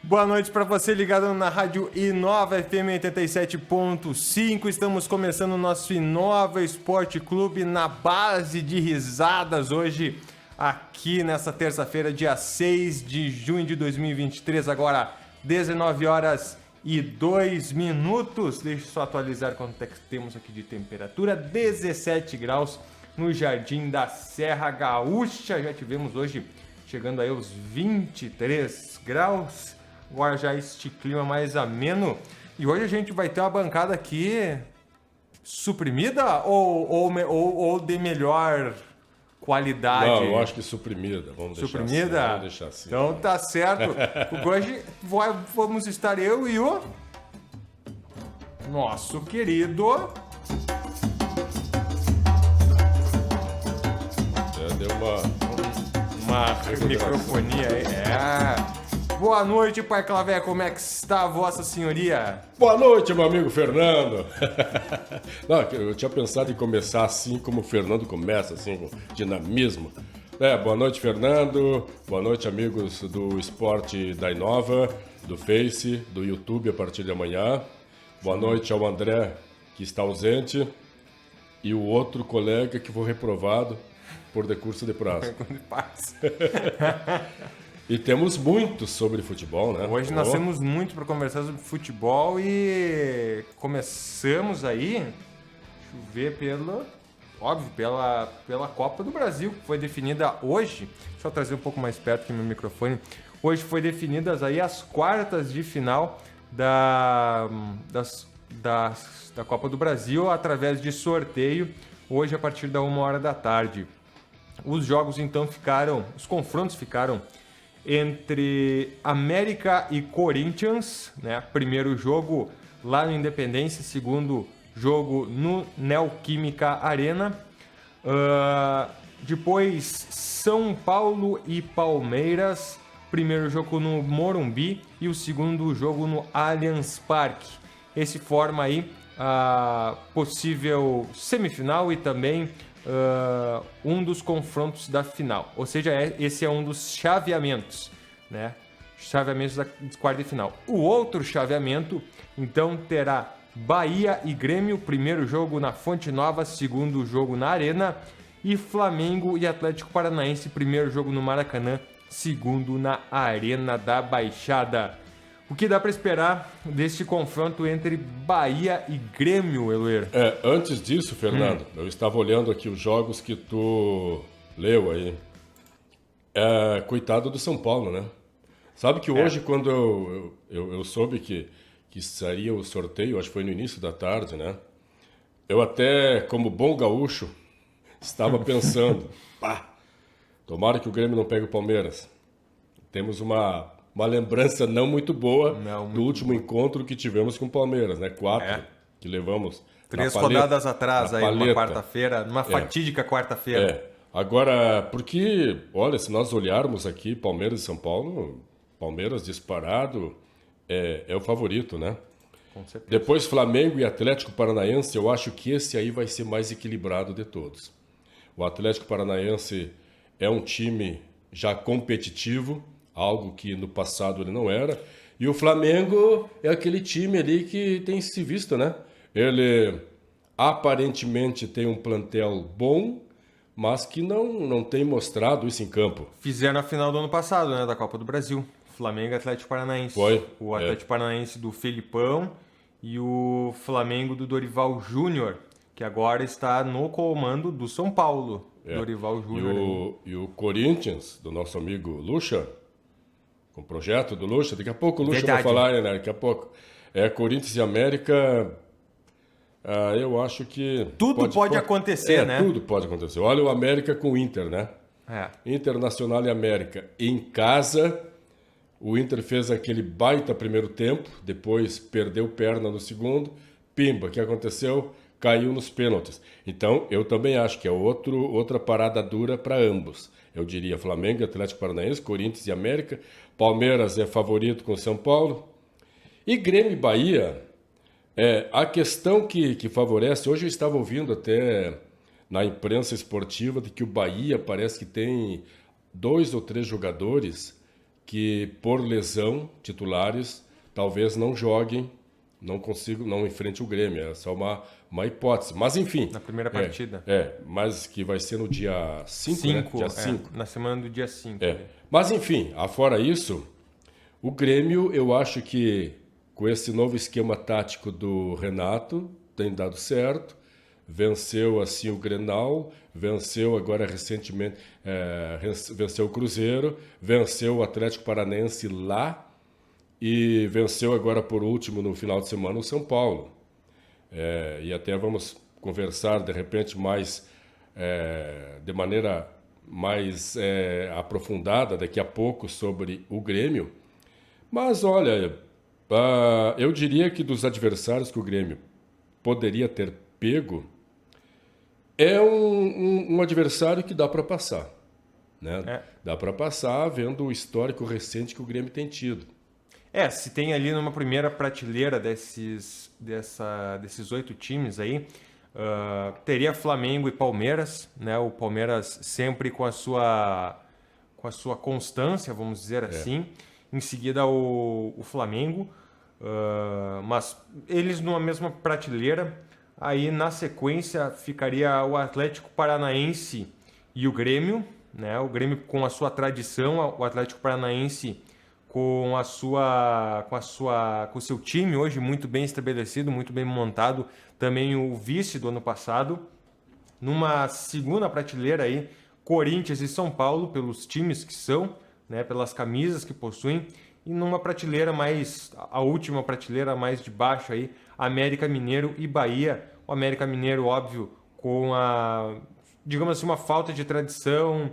Boa noite para você ligado na Rádio Inova FM 87.5. Estamos começando o nosso Inova Esporte Clube na base de risadas hoje, aqui nessa terça-feira, dia 6 de junho de 2023, agora 19 horas e 2 minutos. Deixa eu só atualizar quanto é que temos aqui de temperatura. 17 graus no Jardim da Serra Gaúcha. Já tivemos hoje chegando aí aos 23 graus. Agora já este clima mais ameno. E hoje a gente vai ter uma bancada aqui suprimida ou de melhor qualidade? Não, eu acho que suprimida. Vamos deixar suprimida? Assim, vamos deixar assim. Então tá certo. Hoje vamos estar eu e o nosso querido... Deu uma microfonia aí. Boa noite, Pai Clavé, como é que está, Vossa Senhoria? Boa noite, meu amigo Fernando. Não, eu tinha pensado em começar assim como o Fernando começa, assim, com dinamismo. Boa noite, Fernando. Boa noite, amigos do Esporte da Inova, do Face, do YouTube a partir de amanhã. Boa noite ao André, que está ausente, e o outro colega que foi reprovado por decurso de prazo. E temos muito sobre futebol, né? Hoje nós temos muito para conversar sobre futebol e começamos aí, deixa eu ver, pela Copa do Brasil, que foi definida hoje. Deixa eu trazer um pouco mais perto aqui meu microfone. Hoje foi definidas aí as quartas de final da Copa do Brasil através de sorteio, hoje a partir da 1h da tarde. Os jogos então os confrontos ficaram entre América e Corinthians, né? Primeiro jogo lá no Independência, segundo jogo no Neoquímica Arena. Depois São Paulo e Palmeiras, primeiro jogo no Morumbi e o segundo jogo no Allianz Parque. Esse forma aí a possível semifinal e também um dos confrontos da final, ou seja, esse é um dos chaveamentos, né? Chaveamentos da quarta de final. O outro chaveamento, então, terá Bahia e Grêmio, primeiro jogo na Fonte Nova, segundo jogo na Arena, e Flamengo e Atlético Paranaense, primeiro jogo no Maracanã, segundo na Arena da Baixada. O que dá para esperar deste confronto entre Bahia e Grêmio, Eloir? Antes disso, Fernando, eu estava olhando aqui os jogos que tu leu aí. Coitado do São Paulo, né? Sabe que hoje, quando eu soube que seria o sorteio, acho que foi no início da tarde, né? Eu até, como bom gaúcho, estava pensando, tomara que o Grêmio não pegue o Palmeiras. Temos uma lembrança não muito boa do último encontro que tivemos com o Palmeiras, né? 4 que levamos. 3 rodadas atrás, aí, numa quarta-feira, numa fatídica quarta-feira. Agora, porque, olha, se nós olharmos aqui Palmeiras e São Paulo, Palmeiras disparado é o favorito, né? Com certeza. Depois Flamengo e Atlético Paranaense, eu acho que esse aí vai ser mais equilibrado de todos. O Atlético Paranaense é um time já competitivo, algo que no passado ele não era. E o Flamengo é aquele time ali que tem se visto, né? Ele aparentemente tem um plantel bom, mas que não tem mostrado isso em campo. Fizeram a final do ano passado, né? Da Copa do Brasil. Flamengo e Atlético Paranaense. Foi. O Atlético Paranaense do Felipão e o Flamengo do Dorival Júnior, que agora está no comando do São Paulo. Dorival Júnior. E o Corinthians, do nosso amigo Lucha, com o projeto do Lucha, daqui a pouco o Lucha vai falar, né? Daqui a pouco. Corinthians e América, eu acho que... Tudo pode acontecer, né? Tudo pode acontecer. Olha o América com o Inter, né? Internacional e América em casa, o Inter fez aquele baita primeiro tempo, depois perdeu perna no segundo, pimba, o que aconteceu? Caiu nos pênaltis. Então, eu também acho que é outra parada dura para ambos. Eu diria Flamengo, Atlético Paranaense, Corinthians e América. Palmeiras é favorito com São Paulo. E Grêmio e Bahia, a questão que favorece... Hoje eu estava ouvindo até na imprensa esportiva de que o Bahia parece que tem 2 ou 3 jogadores que por lesão, titulares, talvez não joguem, não enfrente o Grêmio. É só uma hipótese. Mas enfim. Na primeira partida. Mas que vai ser no dia 5, né? Dia 5. Na semana do dia 5. Mas enfim, afora isso, o Grêmio, eu acho que com esse novo esquema tático do Renato, tem dado certo. Venceu assim o Grenal, venceu agora recentemente, venceu o Cruzeiro, venceu o Atlético Paranaense lá e venceu agora por último no final de semana o São Paulo. E até vamos conversar de repente mais de maneira mais aprofundada daqui a pouco sobre o Grêmio. Mas olha, eu diria que dos adversários que o Grêmio poderia ter pego, é um adversário que dá para passar. Né? Dá para passar vendo o histórico recente que o Grêmio tem tido. Se tem ali numa primeira prateleira desses 8 times aí, teria Flamengo e Palmeiras, né? O Palmeiras sempre com a sua constância, vamos dizer assim. Em seguida o Flamengo, mas eles numa mesma prateleira. Aí na sequência ficaria o Atlético Paranaense e o Grêmio, né? O Grêmio com a sua tradição, o Atlético Paranaense com o seu time hoje muito bem estabelecido, muito bem montado, também o vice do ano passado. Numa segunda prateleira aí, Corinthians e São Paulo, pelos times que são, né? Pelas camisas que possuem. E numa prateleira a última prateleira mais de baixo aí, América Mineiro e Bahia. O América Mineiro, óbvio, com digamos assim, uma falta de tradição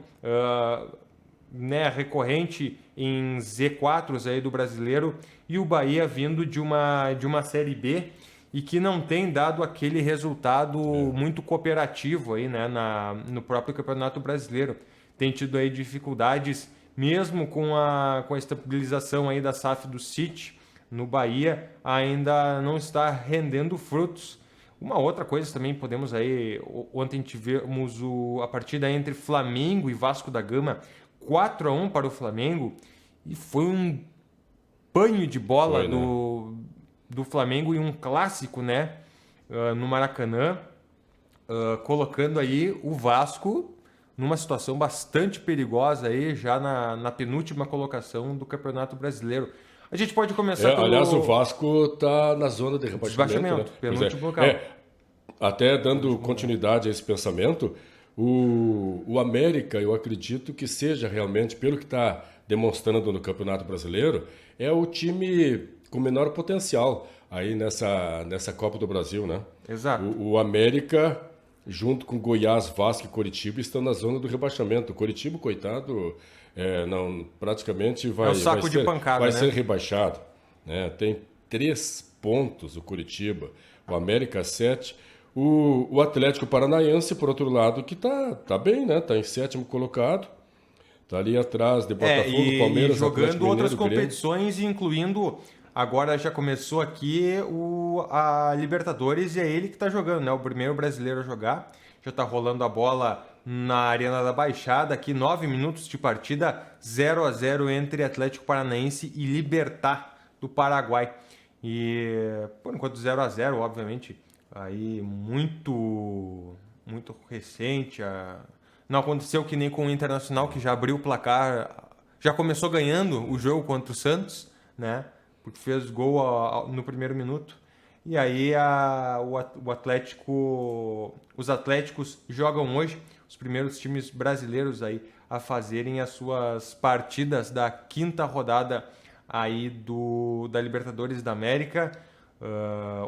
né, recorrente em Z4s aí do brasileiro. E o Bahia vindo de uma Série B e que não tem dado aquele resultado muito cooperativo aí, né, no próprio Campeonato Brasileiro. Tem tido aí dificuldades, mesmo com a estabilização aí da SAF do City no Bahia, ainda não está rendendo frutos. Uma outra coisa também podemos aí, ontem tivemos a partida entre Flamengo e Vasco da Gama, 4-1 para o Flamengo, e foi um banho de bola do Flamengo e um clássico, né, no Maracanã, colocando aí o Vasco numa situação bastante perigosa aí, já na penúltima colocação do Campeonato Brasileiro. A gente pode começar pelo... Aliás, o Vasco está na zona de rebaixamento. Né? Penúltimo local. Até dando continuidade a esse pensamento, o América, eu acredito que seja realmente, pelo que está demonstrando no Campeonato Brasileiro, é o time com menor potencial aí nessa Copa do Brasil, né? Exato. O América, junto com Goiás, Vasco e Coritiba, estão na zona do rebaixamento. O Coritiba, coitado, praticamente vai ser rebaixado. Né? Tem 3 pontos o Coritiba, o América 7. O Atlético Paranaense, por outro lado, que tá bem, né? Tá em 7º colocado. Tá ali atrás de Botafogo, Palmeiras, e jogando Atlético outras Mineiro, competições, incluindo... Agora já começou aqui a Libertadores e é ele que está jogando, né? O primeiro brasileiro a jogar. Já está rolando a bola na Arena da Baixada. Aqui 9 minutos de partida, 0-0 entre Atlético Paranaense e Libertad do Paraguai. E por enquanto 0-0, obviamente, aí muito recente. Não aconteceu que nem com o Internacional, que já abriu o placar, já começou ganhando o jogo contra o Santos, né? Porque fez gol no primeiro minuto. E aí os Atléticos jogam hoje, os primeiros times brasileiros aí a fazerem as suas partidas da 5ª rodada aí da Libertadores da América.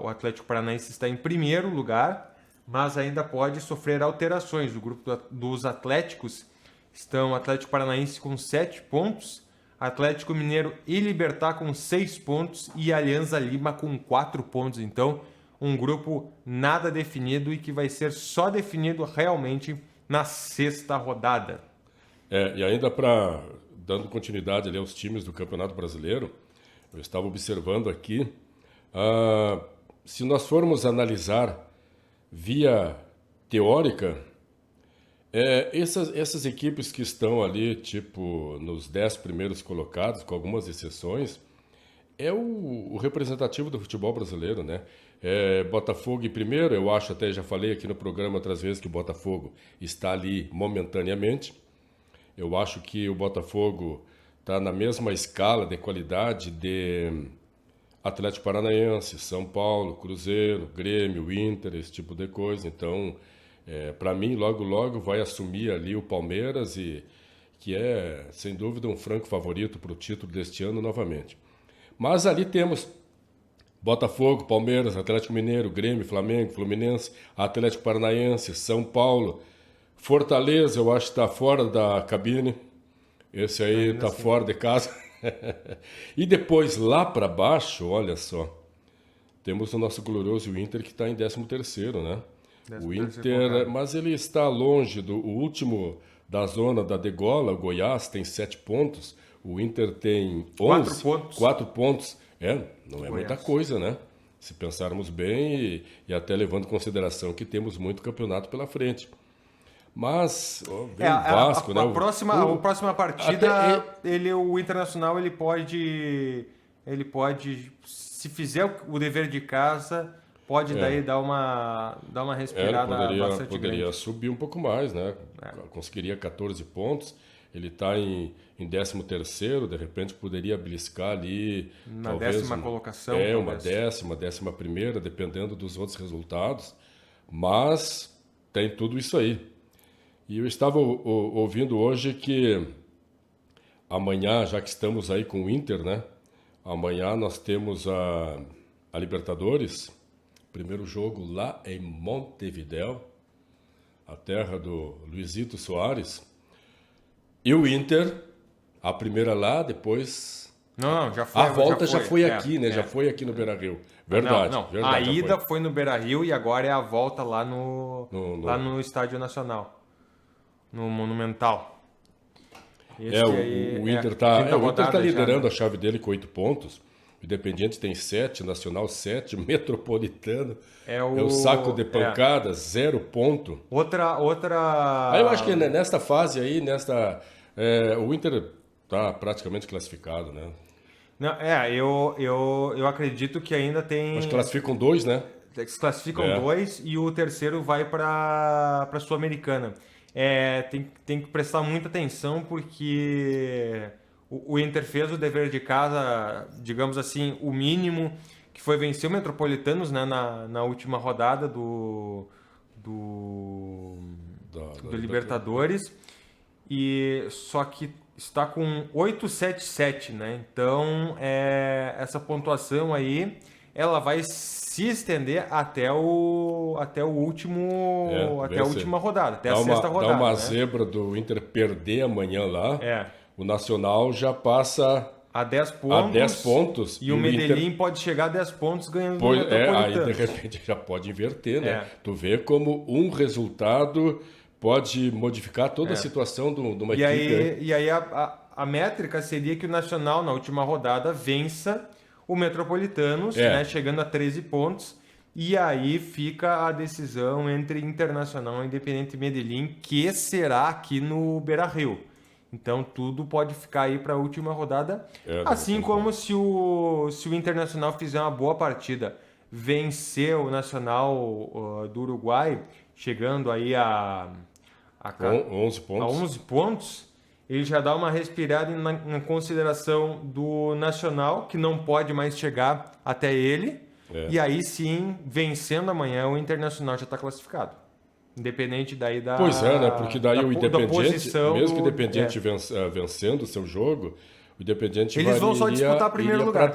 O Atlético Paranaense está em primeiro lugar, mas ainda pode sofrer alterações. O grupo dos Atléticos estão Atlético Paranaense com 7 pontos, Atlético Mineiro e Libertad com 6 pontos e Alianza Lima com 4 pontos. Então, um grupo nada definido e que vai ser só definido realmente na 6ª rodada. E ainda dando continuidade ali aos times do Campeonato Brasileiro, eu estava observando aqui, se nós formos analisar via teórica, Essas equipes que estão ali, tipo, nos 10 primeiros colocados, com algumas exceções, é o representativo do futebol brasileiro, né? Botafogo em primeiro, eu acho, até já falei aqui no programa outras vezes que o Botafogo está ali momentaneamente. Eu acho que o Botafogo está na mesma escala de qualidade de Atlético Paranaense, São Paulo, Cruzeiro, Grêmio, Inter, esse tipo de coisa. Então, para mim, logo vai assumir ali o Palmeiras, que é, sem dúvida, um franco favorito para o título deste ano novamente. Mas ali temos Botafogo, Palmeiras, Atlético Mineiro, Grêmio, Flamengo, Fluminense, Atlético Paranaense, São Paulo, Fortaleza, eu acho que está fora da cabine. Esse aí está fora de casa. E depois, lá para baixo, olha só, temos o nosso glorioso Inter, que está em 13º, né? O Inter, mas ele está longe do último da zona da degola. O Goiás tem 7 pontos, o Inter tem 11, 4 pontos. Não é muita coisa, né? Se pensarmos bem e até levando em consideração que temos muito campeonato pela frente. Mas o Vasco, né? A próxima partida, o Internacional ele pode, se fizer o dever de casa, pode daí dar uma respirada bastante poderia grande. subir um pouco mais, né? Conseguiria 14 pontos. Ele está em 13º, de repente poderia beliscar ali na talvez 10ª colocação. Uma 11ª, dependendo dos outros resultados. Mas tem tudo isso aí. E eu estava ouvindo hoje que amanhã, já que estamos aí com o Inter, né? Amanhã nós temos a Libertadores, primeiro jogo lá em Montevidéu, a terra do Luizito Soares. E o Inter, a primeira lá, depois... Não, já foi. A volta já foi aqui, né? Já foi aqui no Beira-Rio. Verdade. A ida foi no Beira-Rio e agora é a volta lá no Estádio Nacional. No Monumental. O Inter está liderando a chave dele com 8 pontos. O Independiente tem 7, Nacional 7, Metropolitano é o saco de pancada, 0 ponto. Outra. Aí eu acho que nesta fase aí, o Inter está praticamente classificado, né? Não, eu acredito que ainda tem. Mas classificam 2, né? Classificam 2 e o terceiro vai para a Sul-Americana. Tem que prestar muita atenção porque o Inter fez o dever de casa, digamos assim, o mínimo, que foi vencer o Metropolitanos, né, na última rodada do Libertadores. E só que está com 8-7-7, né? Então essa pontuação aí ela vai se estender até a última rodada, até a sexta rodada. Dá uma né? zebra do Inter perder amanhã lá. O Nacional já passa a 10 pontos. E o Medellín Inter... pode chegar a 10 pontos ganhando o Metropolitano. Aí de repente já pode inverter, né? Tu vê como um resultado pode modificar toda a situação de uma equipe. E aí a métrica seria que o Nacional, na última rodada, vença o Metropolitanos, né, chegando a 13 pontos. E aí fica a decisão entre Internacional e Independiente Medellín, que será aqui no Beira-Rio. Então tudo pode ficar aí para a última rodada. Assim como se o Internacional fizer uma boa partida, vencer o Nacional do Uruguai, chegando aí a 11 pontos, ele já dá uma respirada na consideração do Nacional, que não pode mais chegar até ele. E aí sim, vencendo amanhã, o Internacional já está classificado. Independente daí da... Pois né? Porque daí o Independiente, mesmo que o Independiente vencendo o seu jogo, o Independiente eles vão só disputar o primeiro lugar.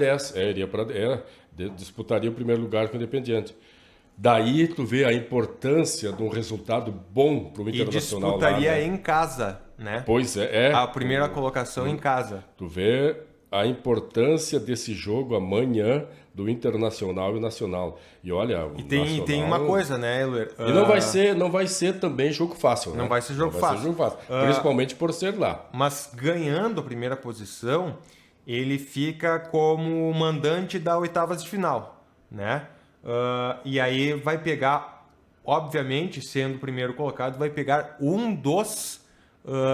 Disputaria o primeiro lugar com o Independiente. Daí tu vê a importância de um resultado bom para o Internacional. E disputaria lá, né? em casa, né? Pois é. A primeira colocação em casa. Tu vê a importância desse jogo amanhã do Internacional e Nacional. E olha, tem uma coisa, né, Euler? E não vai ser também jogo fácil, né? Não vai ser jogo fácil. Principalmente por ser lá. Mas ganhando a primeira posição, ele fica como mandante da oitavas de final, né? E aí vai pegar obviamente, sendo o primeiro colocado, vai pegar um dos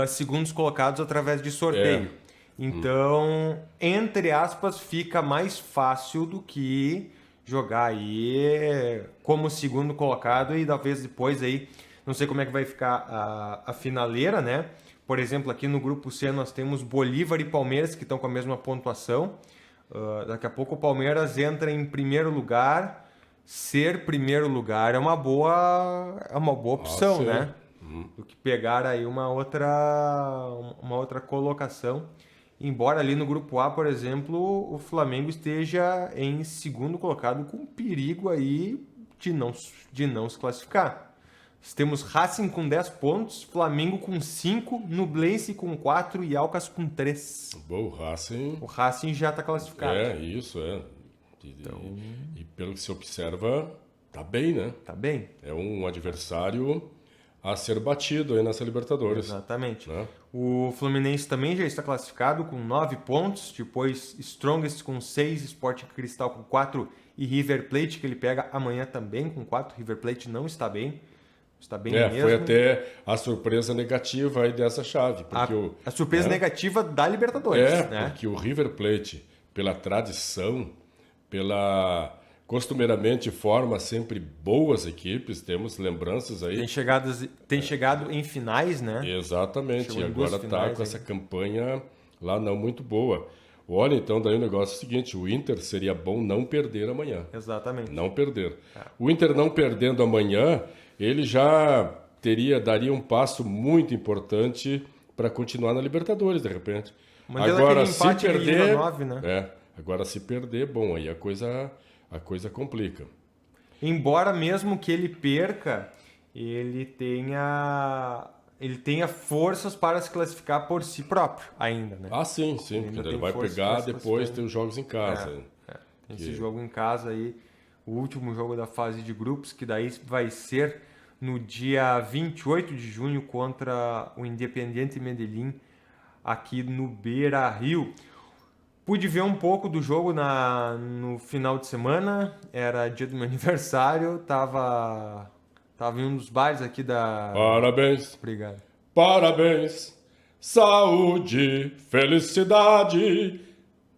segundos colocados através de sorteio. Então, entre aspas, fica mais fácil do que jogar aí como segundo colocado e talvez depois aí, não sei como é que vai ficar a finaleira, né? Por exemplo, aqui no grupo C nós temos Bolívar e Palmeiras que estão com a mesma pontuação. Daqui a pouco o Palmeiras entra em primeiro lugar. Ser primeiro lugar é uma boa opção, né? Do que pegar aí uma outra colocação. Embora ali no grupo A, por exemplo, o Flamengo esteja em segundo colocado com perigo aí de não se classificar. Temos Racing com 10 pontos, Flamengo com 5, Nublense com 4 e Alcas com 3. Bom, o Racing já está classificado. Isso. E pelo que se observa, tá bem, né? Tá bem. É um adversário a ser batido aí nessa Libertadores. Exatamente. Né? O Fluminense também já está classificado com 9 pontos, depois Strongest com 6, Sporting Cristal com 4 e River Plate, que ele pega amanhã também com 4. River Plate não está bem. Está bem mesmo. Foi até a surpresa negativa aí dessa chave. Porque a surpresa negativa da Libertadores. Né? Porque o River Plate, pela tradição, costumeiramente forma sempre boas equipes, temos lembranças aí. Tem chegado em finais, né? Exatamente, e agora está com essa campanha lá não muito boa. Olha, então daí o negócio é o seguinte, o Inter seria bom não perder amanhã. Exatamente. Não perder. O Inter não perdendo amanhã, ele já daria um passo muito importante para continuar na Libertadores, de repente. Agora, se perder... 9, né? Agora, se perder, bom, aí a coisa complica. Embora mesmo que ele perca, ele tenha forças para se classificar por si próprio ainda, né? Sim. Ele vai pegar depois, tem os jogos em casa. Tem esse jogo em casa aí, o último jogo da fase de grupos, que daí vai ser no dia 28 de junho contra o Independiente Medellín, aqui no Beira-Rio. Pude ver um pouco do jogo no final de semana, era dia do meu aniversário, tava em um dos bares aqui da... Parabéns! Obrigado. Parabéns! Saúde, felicidade!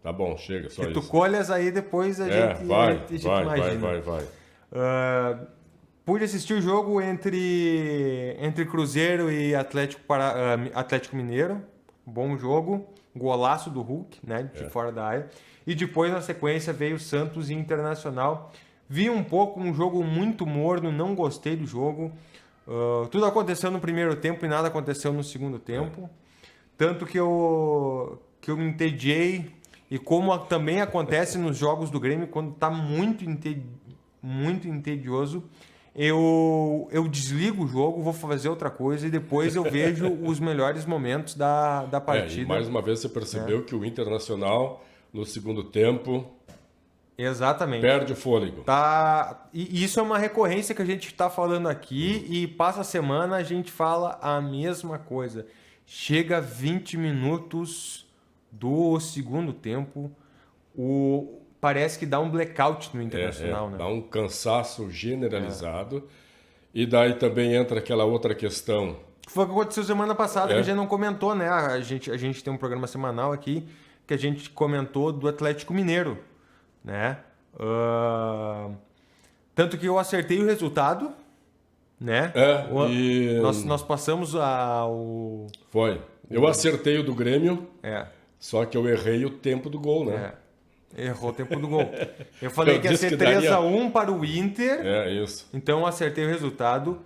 Tá bom, chega, só isso. Tu colhas aí, depois a gente imagina. Vai. Pude assistir o jogo entre Cruzeiro e Atlético Mineiro. Bom jogo. Golaço do Hulk, né? De fora da área. E depois, na sequência, veio Santos e Internacional. Vi um jogo muito morno, não gostei do jogo. Tudo aconteceu no primeiro tempo e nada aconteceu no segundo tempo. Tanto que eu me entediei. E como também acontece nos jogos do Grêmio, quando está muito entedioso, eu desligo o jogo, vou fazer outra coisa e depois eu vejo os melhores momentos da partida. E mais uma vez você percebeu que o Internacional, no segundo tempo... Exatamente. Perde o fôlego. E isso é uma recorrência que a gente está falando aqui e passa a semana a gente fala a mesma coisa. Chega 20 minutos do segundo tempo, parece que dá um blackout no Internacional. Né? Dá um cansaço generalizado. E daí também entra aquela outra questão. Foi o que aconteceu semana passada, que a gente não comentou, né? A gente tem um programa semanal aqui que a gente comentou do Atlético Mineiro. Né? Tanto que eu acertei o resultado, né? Nós passamos ao... Foi. Eu acertei o do Grêmio, só que eu errei o tempo do gol, né? Errou o tempo do gol. Eu falei que ia ser 3-1 para o Inter. Isso. Então eu acertei o resultado,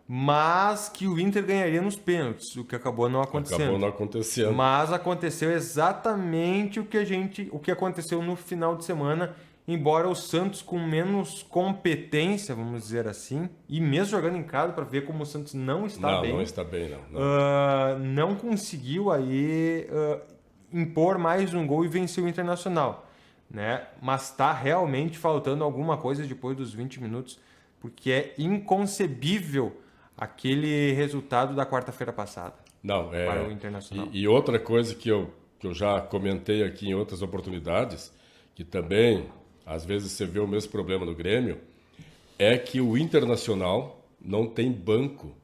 mas que o Inter ganharia nos pênaltis, o que acabou não acontecendo. Mas aconteceu exatamente o que aconteceu no final de semana, embora o Santos com menos competência, vamos dizer assim, e mesmo jogando em casa para ver como o Santos não está bem. Não está bem, não conseguiu aí impor mais um gol e vencer o Internacional. Né? Mas está realmente faltando alguma coisa depois dos 20 minutos, porque é inconcebível aquele resultado da quarta-feira passada. Para o Internacional. E outra coisa que eu já comentei aqui em outras oportunidades, que também às vezes você vê o mesmo problema no Grêmio, é que o Internacional não tem banco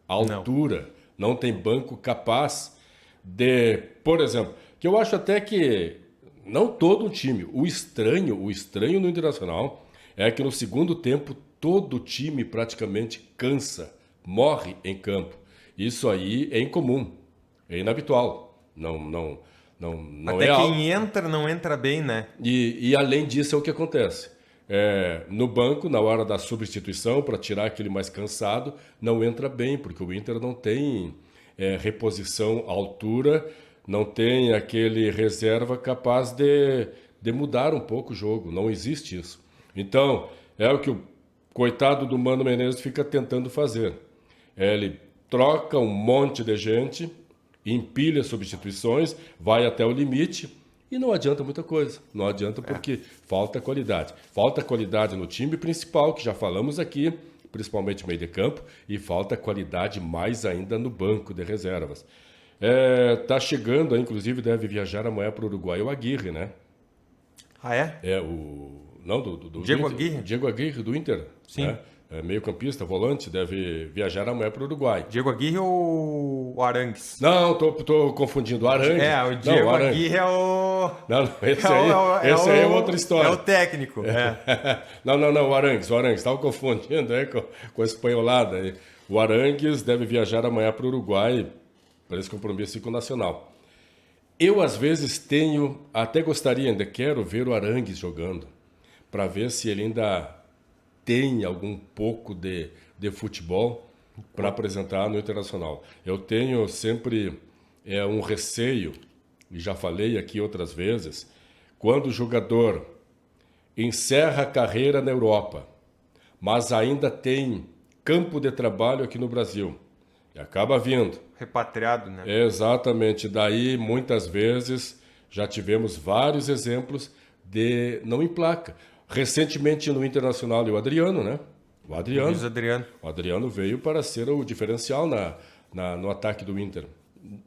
à altura, não tem banco capaz de, por exemplo, que eu acho até que não todo o time, o estranho no Internacional é que no segundo tempo todo o time praticamente cansa, morre em campo. Isso aí é incomum, é inabitual, não Até é algo. Quem entra não entra bem, né? E além disso é o que acontece. No banco, na hora da substituição, para tirar aquele mais cansado, não entra bem, porque o Inter não tem reposição à altura, não tem aquele reserva capaz de mudar um pouco o jogo. Não existe isso. Então, é o que o coitado do Mano Menezes fica tentando fazer. Ele troca um monte de gente, empilha substituições, vai até o limite e não adianta muita coisa. Não adianta porque falta qualidade. Falta qualidade no time principal, que já falamos aqui, principalmente meio de campo, e falta qualidade mais ainda no banco de reservas. Tá chegando, inclusive deve viajar amanhã para o Uruguai o Aguirre, né? Ah, é? Não, Diego do Inter. Aguirre? Diego Aguirre, do Inter. Sim. Né? Meio-campista, volante, deve viajar amanhã para o Uruguai. Diego Aguirre ou o Arangues? Não, tô confundindo. O Arangues. O Diego Aguirre é o... Não, esse aí é outra história. É o técnico. Não, o Arangues. Estava confundindo com a espanholada. Aí. O Arangues deve viajar amanhã para o Uruguai para esse compromisso com o Nacional. Eu, às vezes, até gostaria, ainda quero ver o Arangues jogando, para ver se ele ainda tem algum pouco de futebol para apresentar no Internacional. Eu tenho sempre um receio, e já falei aqui outras vezes, quando o jogador encerra a carreira na Europa, mas ainda tem campo de trabalho aqui no Brasil, e acaba vindo. Repatriado, né? Exatamente. Daí, muitas vezes, já tivemos vários exemplos de não emplaca. Recentemente no Internacional, o Adriano, né? O Adriano veio para ser o diferencial no ataque do Inter.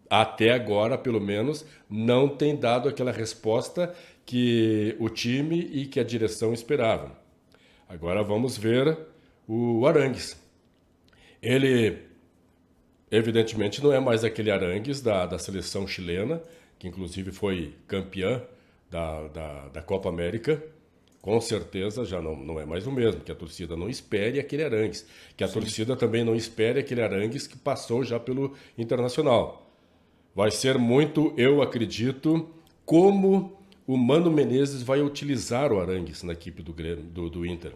Até agora, pelo menos, não tem dado aquela resposta que o time e que a direção esperavam. Agora vamos ver o Arangues. Ele, evidentemente, não é mais aquele Arangues da seleção chilena, que inclusive foi campeã da Copa América. Com certeza já não é mais o mesmo, que a torcida não espere aquele Arangues, que a torcida também não espere aquele Arangues que passou já pelo Internacional. Vai ser muito, eu acredito, como o Mano Menezes vai utilizar o Arangues na equipe do Inter.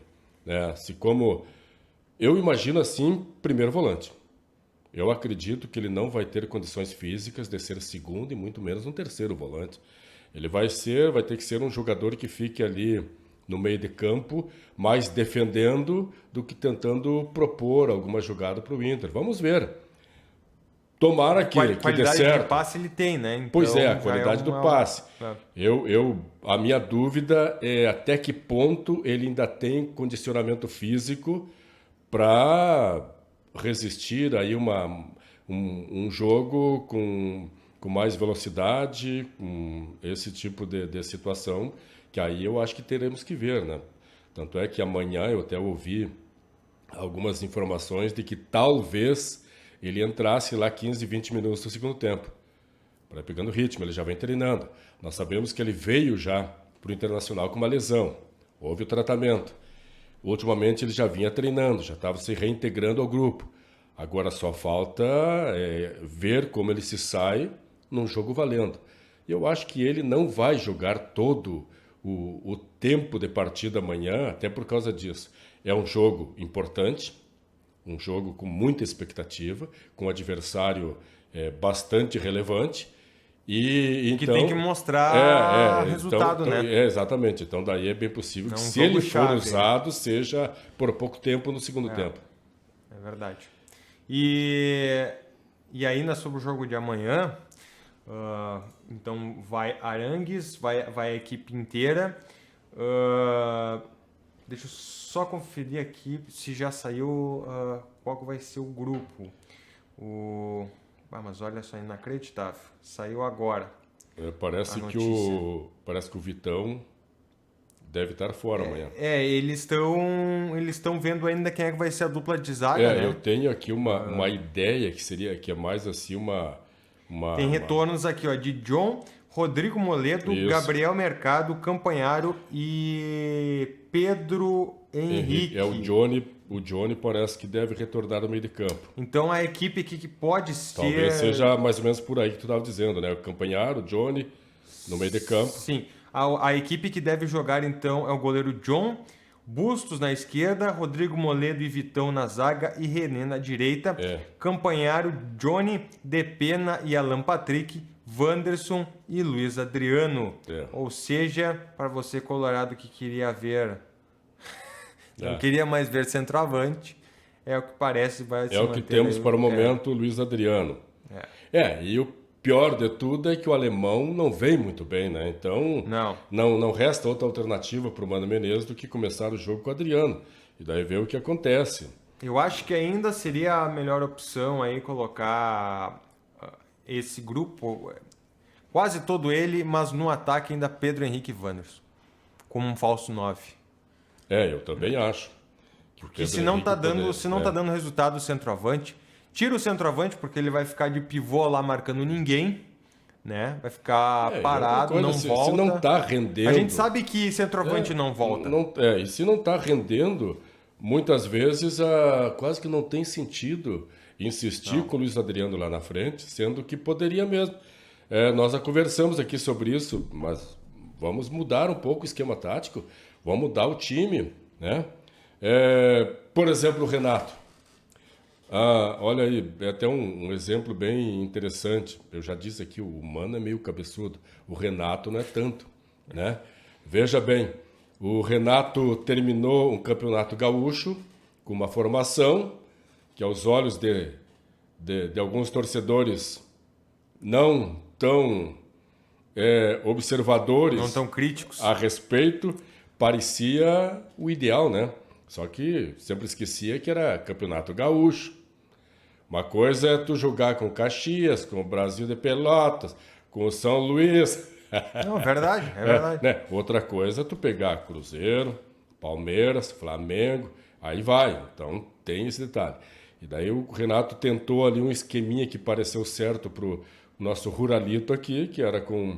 Eu imagino assim, primeiro volante. Eu acredito que ele não vai ter condições físicas de ser segundo e muito menos um terceiro volante. Ele vai ter que ser um jogador que fique ali no meio de campo, mais defendendo do que tentando propor alguma jogada para o Inter. Vamos ver. Tomara que dê certo. Qualidade de passe ele tem, né? Então, pois a qualidade do passe. A minha dúvida é até que ponto ele ainda tem condicionamento físico para resistir aí um jogo com mais velocidade, com esse tipo de situação, que aí eu acho que teremos que ver, né? Tanto é que amanhã eu até ouvi algumas informações de que talvez ele entrasse lá 15, 20 minutos no segundo tempo, para pegando ritmo, ele já vem treinando. Nós sabemos que ele veio já para o Internacional com uma lesão, houve o tratamento. Ultimamente ele já vinha treinando, já estava se reintegrando ao grupo. Agora só falta ver como ele se sai num jogo valendo. Eu acho que ele não vai jogar todo o tempo de partida amanhã, até por causa disso. É um jogo importante, um jogo com muita expectativa, com um adversário bastante relevante. E que então, tem que mostrar resultado, então, né? Exatamente. Então daí é bem possível que se ele for usado, seja por pouco tempo no segundo tempo. É verdade. E ainda sobre o jogo de amanhã, então vai Arangues, vai a equipe inteira. Deixa eu só conferir aqui se já saiu qual que vai ser o grupo. Mas olha só, inacreditável. Saiu agora. Parece que o Vitão deve estar fora amanhã. Eles estão vendo ainda quem é que vai ser a dupla de zaga, né? Eu tenho aqui uma ideia que é mais assim Tem retornos aqui, ó, de John, Rodrigo Moledo, Isso. Gabriel Mercado, Campanharo e Pedro Henrique. O Johnny parece que deve retornar no meio de campo. Então a equipe aqui que pode ser... Talvez seja mais ou menos por aí que tu estava dizendo, né? O Campanharo, o Johnny no meio de campo. Sim. A equipe que deve jogar então é o goleiro John, Bustos na esquerda, Rodrigo Moledo e Vitão na zaga e René na direita. Campanharo, Johnny, Depena e Alan Patrick, Wanderson e Luiz Adriano. Ou seja, para você colorado que queria ver... Não queria mais ver centroavante, é o que parece vai se manter. É o que temos para o momento, o Luiz Adriano. E o pior de tudo é que o alemão não vem muito bem, né? Então não resta outra alternativa para o Mano Menezes do que começar o jogo com o Adriano. E daí ver o que acontece. Eu acho que ainda seria a melhor opção aí colocar esse grupo, quase todo ele, mas no ataque ainda Pedro Henrique e Wanderson, como um falso 9. Eu também acho. Porque se não tá dando resultado o centroavante, tira o centroavante porque ele vai ficar de pivô lá marcando ninguém, né? Vai ficar parado, não volta. Se não tá rendendo... A gente sabe que centroavante não volta. E se não tá rendendo, muitas vezes quase que não tem sentido insistir com o Luiz Adriano lá na frente, sendo que poderia mesmo. Nós já conversamos aqui sobre isso, mas vamos mudar um pouco o esquema tático. Vamos mudar o time, né? Por exemplo, o Renato. Olha aí, é até um exemplo bem interessante. Eu já disse aqui, o Mano é meio cabeçudo. O Renato não é tanto, né? Veja bem, o Renato terminou um campeonato gaúcho com uma formação que, aos olhos de alguns torcedores não tão observadores... Não tão críticos. A respeito... Parecia o ideal, né? Só que sempre esquecia que era campeonato gaúcho. Uma coisa é tu jogar com Caxias, com o Brasil de Pelotas, com o São Luís. Não, verdade. Né? Outra coisa é tu pegar Cruzeiro, Palmeiras, Flamengo, aí vai. Então tem esse detalhe. E daí o Renato tentou ali um esqueminha que pareceu certo pro nosso Ruralito aqui, que era com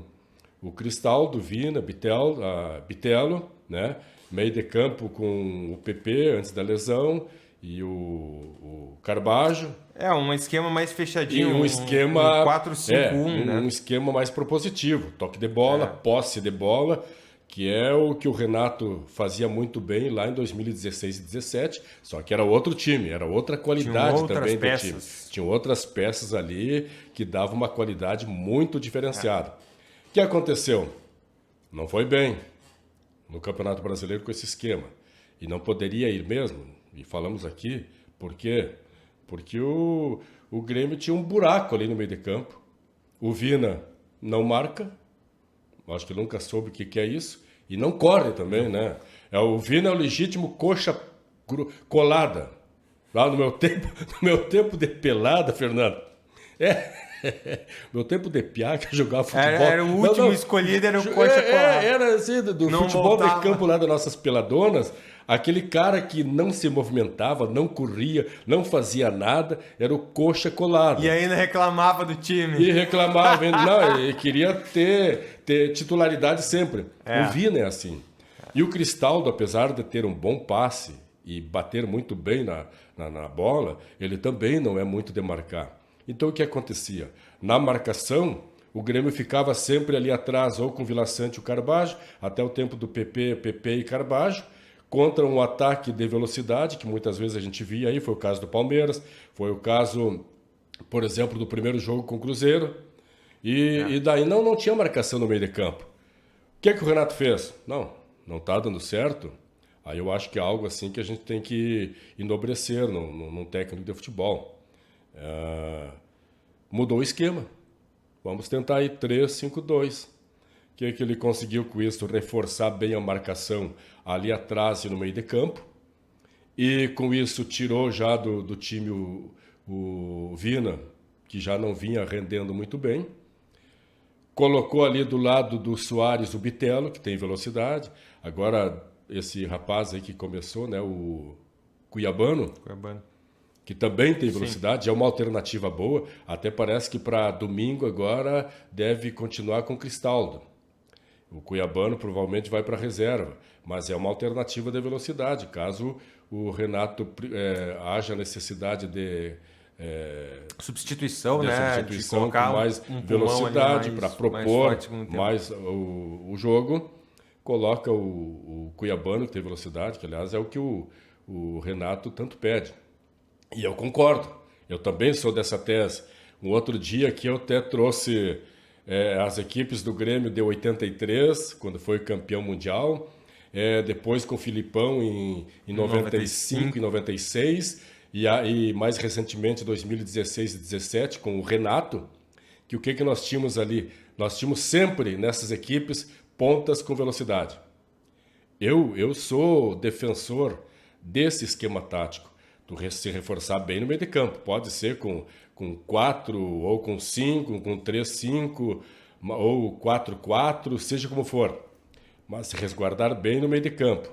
o Cristaldo, Vina, Bitelo, né? Meio de campo com o PP antes da lesão e o Carbajo. Um esquema mais fechadinho. E um esquema... 4-5-1, né? Um esquema mais propositivo. Toque de bola, posse de bola, que é o que o Renato fazia muito bem lá em 2016 e 2017, só que era outro time, era outra qualidade também do time. Tinha outras peças ali que davam uma qualidade muito diferenciada. O que aconteceu? Não foi bem no Campeonato Brasileiro com esse esquema. E não poderia ir mesmo. E falamos aqui, por quê? Porque o Grêmio tinha um buraco ali no meio de campo. O Vina não marca. Acho que nunca soube o que é isso. E não corre também, né? O Vina é o legítimo coxa colada. Lá no meu tempo de pelada, Fernando. Meu tempo de piá que jogava futebol. Era o último escolhido, era o coxa colado. Era assim, do não futebol voltava. De campo lá das nossas peladonas, aquele cara que não se movimentava, não corria, não fazia nada, era o coxa colado. E ainda reclamava do time. E reclamava, ele queria ter titularidade sempre. O Vina é assim. E o Cristaldo, apesar de ter um bom passe e bater muito bem na bola, ele também não é muito de marcar. Então o que acontecia? Na marcação, o Grêmio ficava sempre ali atrás, ou com o Vila Sante e o Carbajo, até o tempo do PP e Carbajo, contra um ataque de velocidade, que muitas vezes a gente via aí, foi o caso do Palmeiras, foi o caso, por exemplo, do primeiro jogo com o Cruzeiro, e daí não tinha marcação no meio de campo. O que o Renato fez? Não está dando certo. Aí eu acho que é algo assim que a gente tem que enobrecer num técnico de futebol. Mudou o esquema. Vamos tentar aí 3-5-2. O que ele conseguiu com isso? Reforçar bem a marcação ali atrás e no meio de campo. E com isso tirou já do time o Vina, que já não vinha rendendo muito bem. colocou ali do lado do Soares o Bitelo, que tem velocidade. Agora, esse rapaz aí que começou, né, o Cuiabano, que também tem velocidade, Sim. É uma alternativa boa. Até parece que para domingo agora deve continuar com o Cristaldo. O Cuiabano provavelmente vai para a reserva, mas é uma alternativa de velocidade, caso o Renato haja necessidade de substituição, substituição com mais velocidade para propor mais o jogo. Coloca o Cuiabano, que tem velocidade, que aliás é o que o Renato tanto pede. E eu concordo, eu também sou dessa tese. Um outro dia que eu até trouxe as equipes do Grêmio de 83, quando foi campeão mundial, depois com o Filipão em 95 e 96, e mais recentemente 2016 e 17 com o Renato, que o que nós tínhamos ali? Nós tínhamos sempre nessas equipes pontas com velocidade. Eu sou defensor desse esquema tático, tu se reforçar bem no meio de campo. Pode ser com 4, ou com 5, com 3-5, ou 4-4, seja como for. Mas se resguardar bem no meio de campo.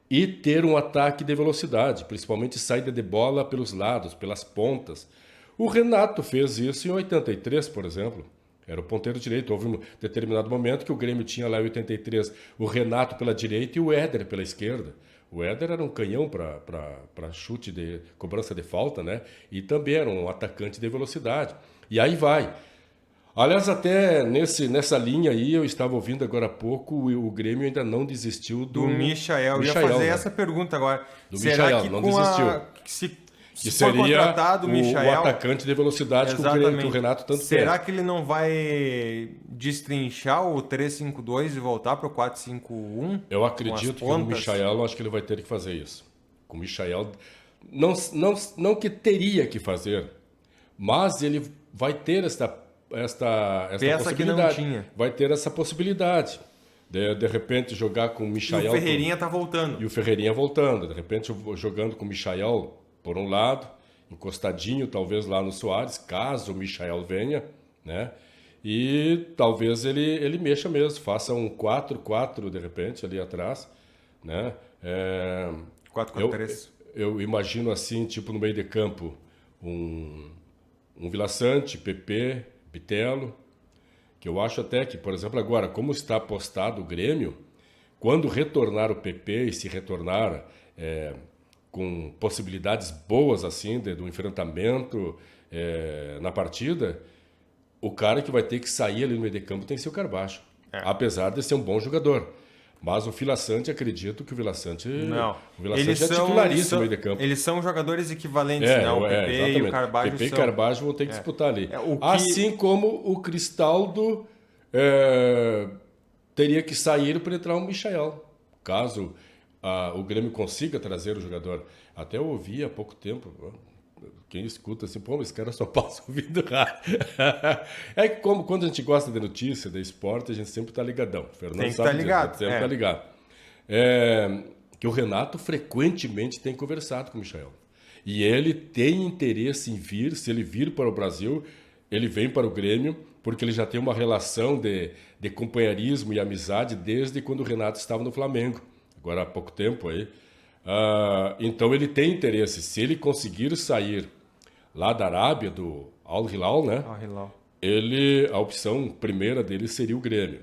E ter um ataque de velocidade, principalmente saída de bola pelos lados, pelas pontas. O Renato fez isso em 83, por exemplo. Era o ponteiro direito. Houve um determinado momento que o Grêmio tinha lá em 83 o Renato pela direita e o Éder pela esquerda. O Éder era um canhão para chute de cobrança de falta, né? E também era um atacante de velocidade. E aí vai. Aliás, até nessa linha aí, eu estava ouvindo agora há pouco, o Grêmio ainda não desistiu do Michael. Eu ia fazer essa pergunta agora. Do Michael, não desistiu. Que seria o atacante de velocidade que o Renato tanto Será que ele não vai destrinchar o 3-5-2 e voltar para o 4-5-1? Eu acredito que o Michael, acho que ele vai ter que fazer isso. Com o Michael, não que teria que fazer, mas ele vai ter esta possibilidade. Que não tinha. Vai ter essa possibilidade. De repente jogar com o Michael. E o Ferreirinha está voltando. E o Ferreirinha voltando. De repente jogando com o Michael por um lado, encostadinho talvez lá no Soares, caso o Michael venha, né? E talvez ele mexa mesmo, faça um 4-4 de repente ali atrás, né? 4-4-3. Eu imagino assim, tipo no meio de campo, um Vila Sante, PP, Bitelo, que eu acho até que, por exemplo, agora, como está apostado o Grêmio, quando retornar o PP e se retornar com possibilidades boas assim do enfrentamento na partida, o cara que vai ter que sair ali no meio de campo tem que ser o Carbacho. Apesar de ser um bom jogador. Mas o Vila Sante, acredito que o Vila Sante... Não. O Vila Sante é titularíssimo no meio de campo. Eles são jogadores equivalentes, né? O PP e o Carbacho PP e Carbacho vão ter que disputar ali. Que... Assim como o Cristaldo teria que sair para entrar o Michael. Caso o Grêmio consiga trazer o jogador. Até eu ouvi há pouco tempo... Quem escuta assim, pô, esse cara só passa ouvindo rádio. É que como quando a gente gosta de notícia, de esporte, a gente sempre tá ligadão. O Fernando tem que estar ligado. Sempre tá ligado. Que o Renato frequentemente tem conversado com o Michael. E ele tem interesse em vir, se ele vir para o Brasil, ele vem para o Grêmio, porque ele já tem uma relação de companheirismo e amizade desde quando o Renato estava no Flamengo. Agora há pouco tempo aí. Então ele tem interesse. Se ele conseguir sair lá da Arábia, do Al Hilal, né? Al Hilal. A opção primeira dele seria o Grêmio.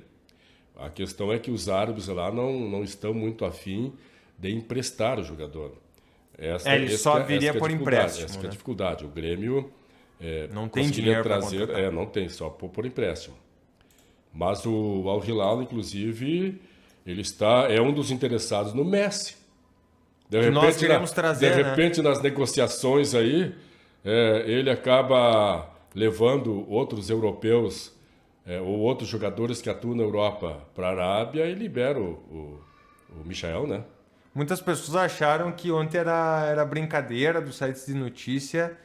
A questão é que os árabes lá não estão muito afim de emprestar o jogador. Ele só viria por empréstimo. Essa é a dificuldade. O Grêmio não tem dinheiro para trazer, não tem, só por empréstimo. Mas o Al Hilal, inclusive, ele é um dos interessados no Messi. De repente, nós queremos trazer, de repente, nas negociações aí, ele acaba levando outros europeus ou outros jogadores que atuam na Europa para a Arábia e libera o Michael, né? Muitas pessoas acharam que ontem era brincadeira dos sites de notícia,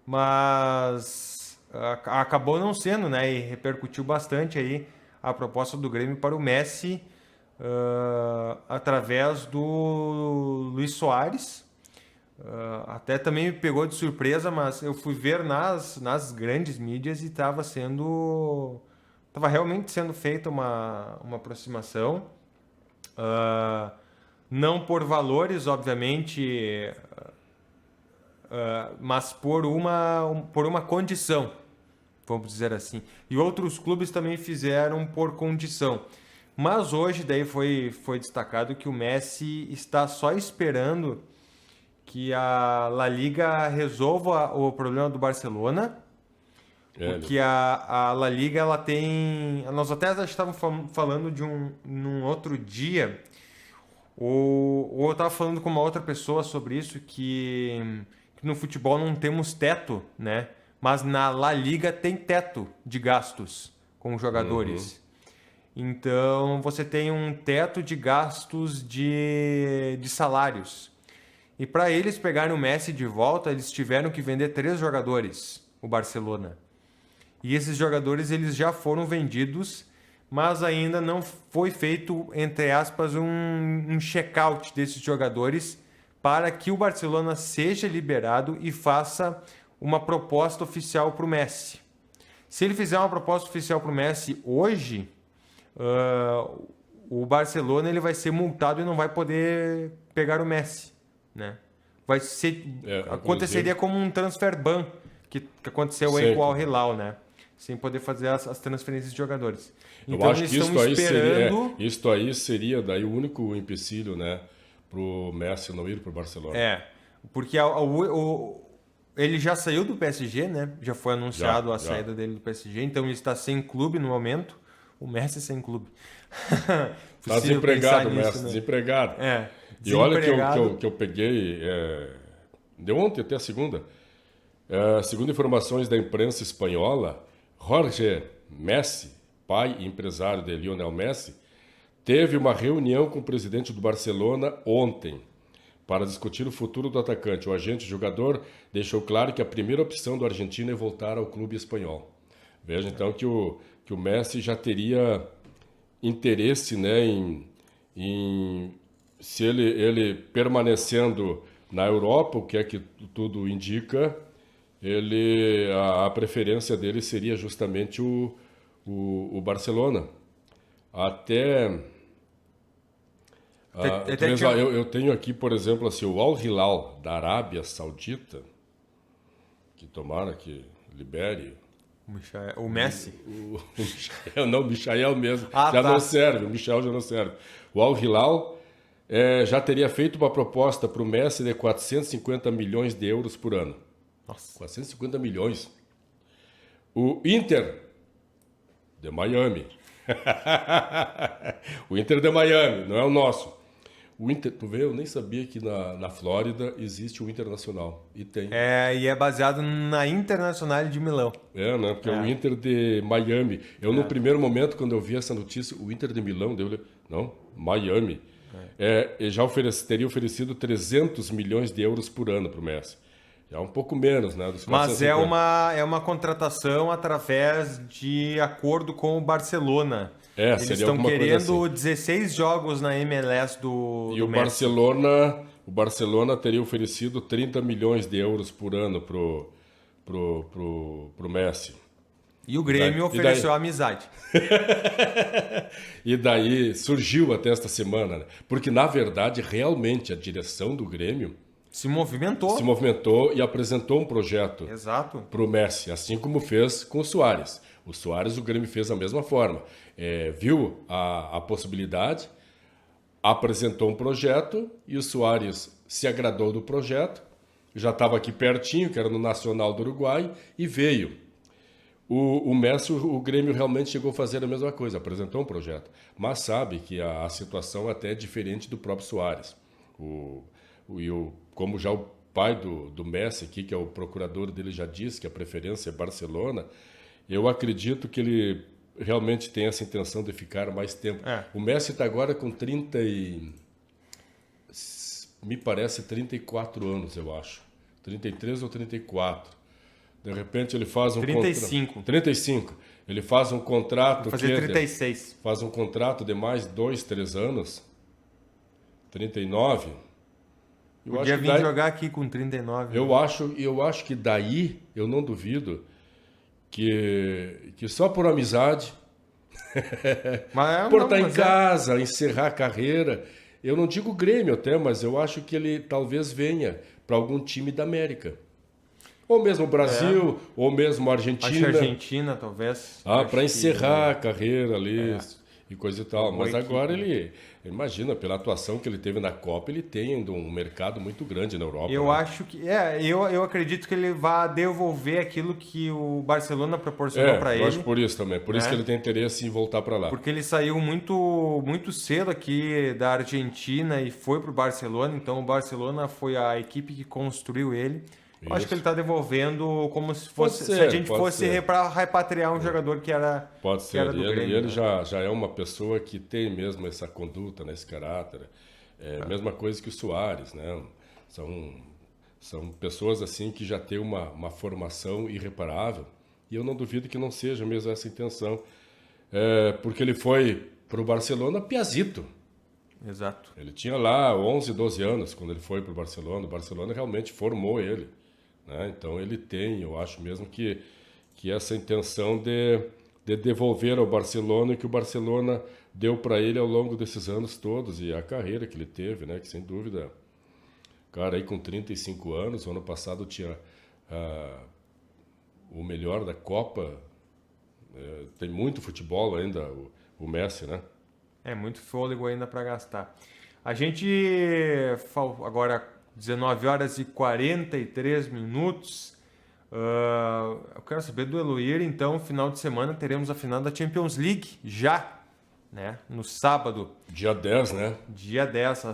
mas acabou não sendo, né? E repercutiu bastante aí a proposta do Grêmio para o Messi, através do Luis Soares. Até também me pegou de surpresa, mas eu fui ver nas grandes mídias e estava sendo Estava realmente sendo feita uma aproximação. Não por valores, obviamente, mas por uma condição, vamos dizer assim. E outros clubes também fizeram por condição. Mas hoje daí foi destacado que o Messi está só esperando que a La Liga resolva o problema do Barcelona. Porque a La Liga, ela tem... Nós até estávamos falando num outro dia, ou eu estava falando com uma outra pessoa sobre isso, que no futebol não temos teto, né? Mas na La Liga tem teto de gastos com os jogadores. Então, você tem um teto de gastos de salários. E para eles pegarem o Messi de volta, eles tiveram que vender 3 jogadores, o Barcelona. E esses jogadores eles já foram vendidos, mas ainda não foi feito, entre aspas, um check-out desses jogadores para que o Barcelona seja liberado e faça uma proposta oficial para o Messi. Se ele fizer uma proposta oficial para o Messi hoje, o Barcelona ele vai ser multado e não vai poder pegar o Messi, né? Vai ser, aconteceria como um transfer ban que aconteceu aí com o Al Hilal, né? Sem poder fazer as transferências de jogadores. Então, eu acho que isto aí seria daí o único empecilho, né, pro Messi não ir pro Barcelona. Porque ele já saiu do PSG, né? Já foi anunciado a saída dele do PSG, então ele está sem clube no momento. O Messi sem clube. Está desempregado, o Messi, né? Desempregado. E olha que eu peguei de ontem até a segunda. Segundo informações da imprensa espanhola, Jorge Messi, pai e empresário de Lionel Messi, teve uma reunião com o presidente do Barcelona ontem para discutir o futuro do atacante. O agente jogador deixou claro que a primeira opção do argentino é voltar ao clube espanhol. Veja então que o Messi já teria interesse, né, em se ele permanecendo na Europa, o que é que tudo indica, a preferência dele seria justamente o Barcelona. Eu tenho aqui, por exemplo, assim, o Al Hilal da Arábia Saudita, que tomara que libere. O Messi? O Michael mesmo. Não serve, o Michel já não serve. O Al Hilal já teria feito uma proposta para o Messi de 450 milhões de euros por ano. Nossa. 450 milhões. O Inter de Miami. O Inter de Miami, não é o nosso. O Inter, tu vê, eu nem sabia que na Flórida existe o Internacional. E tem. E é baseado na Internacional de Milão. Né? Porque é o Inter de Miami. No primeiro momento, quando eu vi essa notícia, o Inter de Milão, Miami. Já teria oferecido 300 milhões de euros por ano para o Messi. Já um pouco menos, né? Mas é uma contratação através de acordo com o Barcelona. Eles estão querendo 16 jogos na MLS do o Messi. Barcelona teria oferecido 30 milhões de euros por ano pro Messi. E o Grêmio ofereceu a amizade. E daí surgiu até esta semana, né? Porque na verdade realmente a direção do Grêmio se movimentou e apresentou um projeto para o Messi, assim como fez com o Suárez. O Suárez, o Grêmio fez da mesma forma. Viu a possibilidade, apresentou um projeto e o Suárez se agradou do projeto, já estava aqui pertinho, que era no Nacional do Uruguai, e veio. O Messi, o Grêmio realmente chegou a fazer a mesma coisa, apresentou um projeto, mas sabe que a situação até é diferente do próprio Suárez. Como já o pai do Messi aqui, que é o procurador dele, já disse que a preferência é Barcelona, eu acredito que ele realmente tem essa intenção de ficar mais tempo. O Messi está agora com me parece 34 anos, eu acho. 33 ou 34. De repente ele faz 35. 35. Ele faz um contrato... Vai fazer 36. Faz um contrato de mais 2, 3 anos. 39. Podia vir jogar aqui com 39. Eu acho que daí, eu não duvido, que só por amizade Por estar em casa, encerrar a carreira. Eu não digo Grêmio até, mas eu acho que ele talvez venha para algum time da América. Ou mesmo Brasil, ou mesmo Argentina. Acho que Argentina, talvez. Para encerrar a carreira ali e coisa e tal. Mas agora ele, imagina, pela atuação que ele teve na Copa, ele tem ainda um mercado muito grande na Europa. Eu acho que... eu acredito que ele vai devolver aquilo que o Barcelona proporcionou para ele. Eu acho por isso também. Por isso que ele tem interesse em voltar para lá. Porque ele saiu muito cedo aqui da Argentina e foi para o Barcelona. Então o Barcelona foi a equipe que construiu ele. Eu acho que ele está devolvendo como se fosse se a gente fosse para repatriar um jogador que era que era do Grêmio. Ele já é uma pessoa que tem mesmo essa conduta, né, esse caráter. Mesma coisa que o Suárez, né? São pessoas assim que já têm uma formação irreparável. E eu não duvido que não seja mesmo essa intenção. Porque ele foi para o Barcelona piazito. Exato. Ele tinha lá 11, 12 anos quando ele foi para o Barcelona. O Barcelona realmente formou ele. Né? Então ele tem, eu acho mesmo que essa intenção de devolver ao Barcelona o que o Barcelona deu para ele ao longo desses anos todos e a carreira que ele teve, né? Que sem dúvida, cara aí com 35 anos, o ano passado tinha o melhor da Copa, tem muito futebol ainda, o Messi, né? Muito fôlego ainda para gastar. A gente agora 19 horas e 43 minutos. Eu quero saber do Eloir, então, final de semana teremos a final da Champions League já, né? No sábado. Dia 10, né? Dia 10,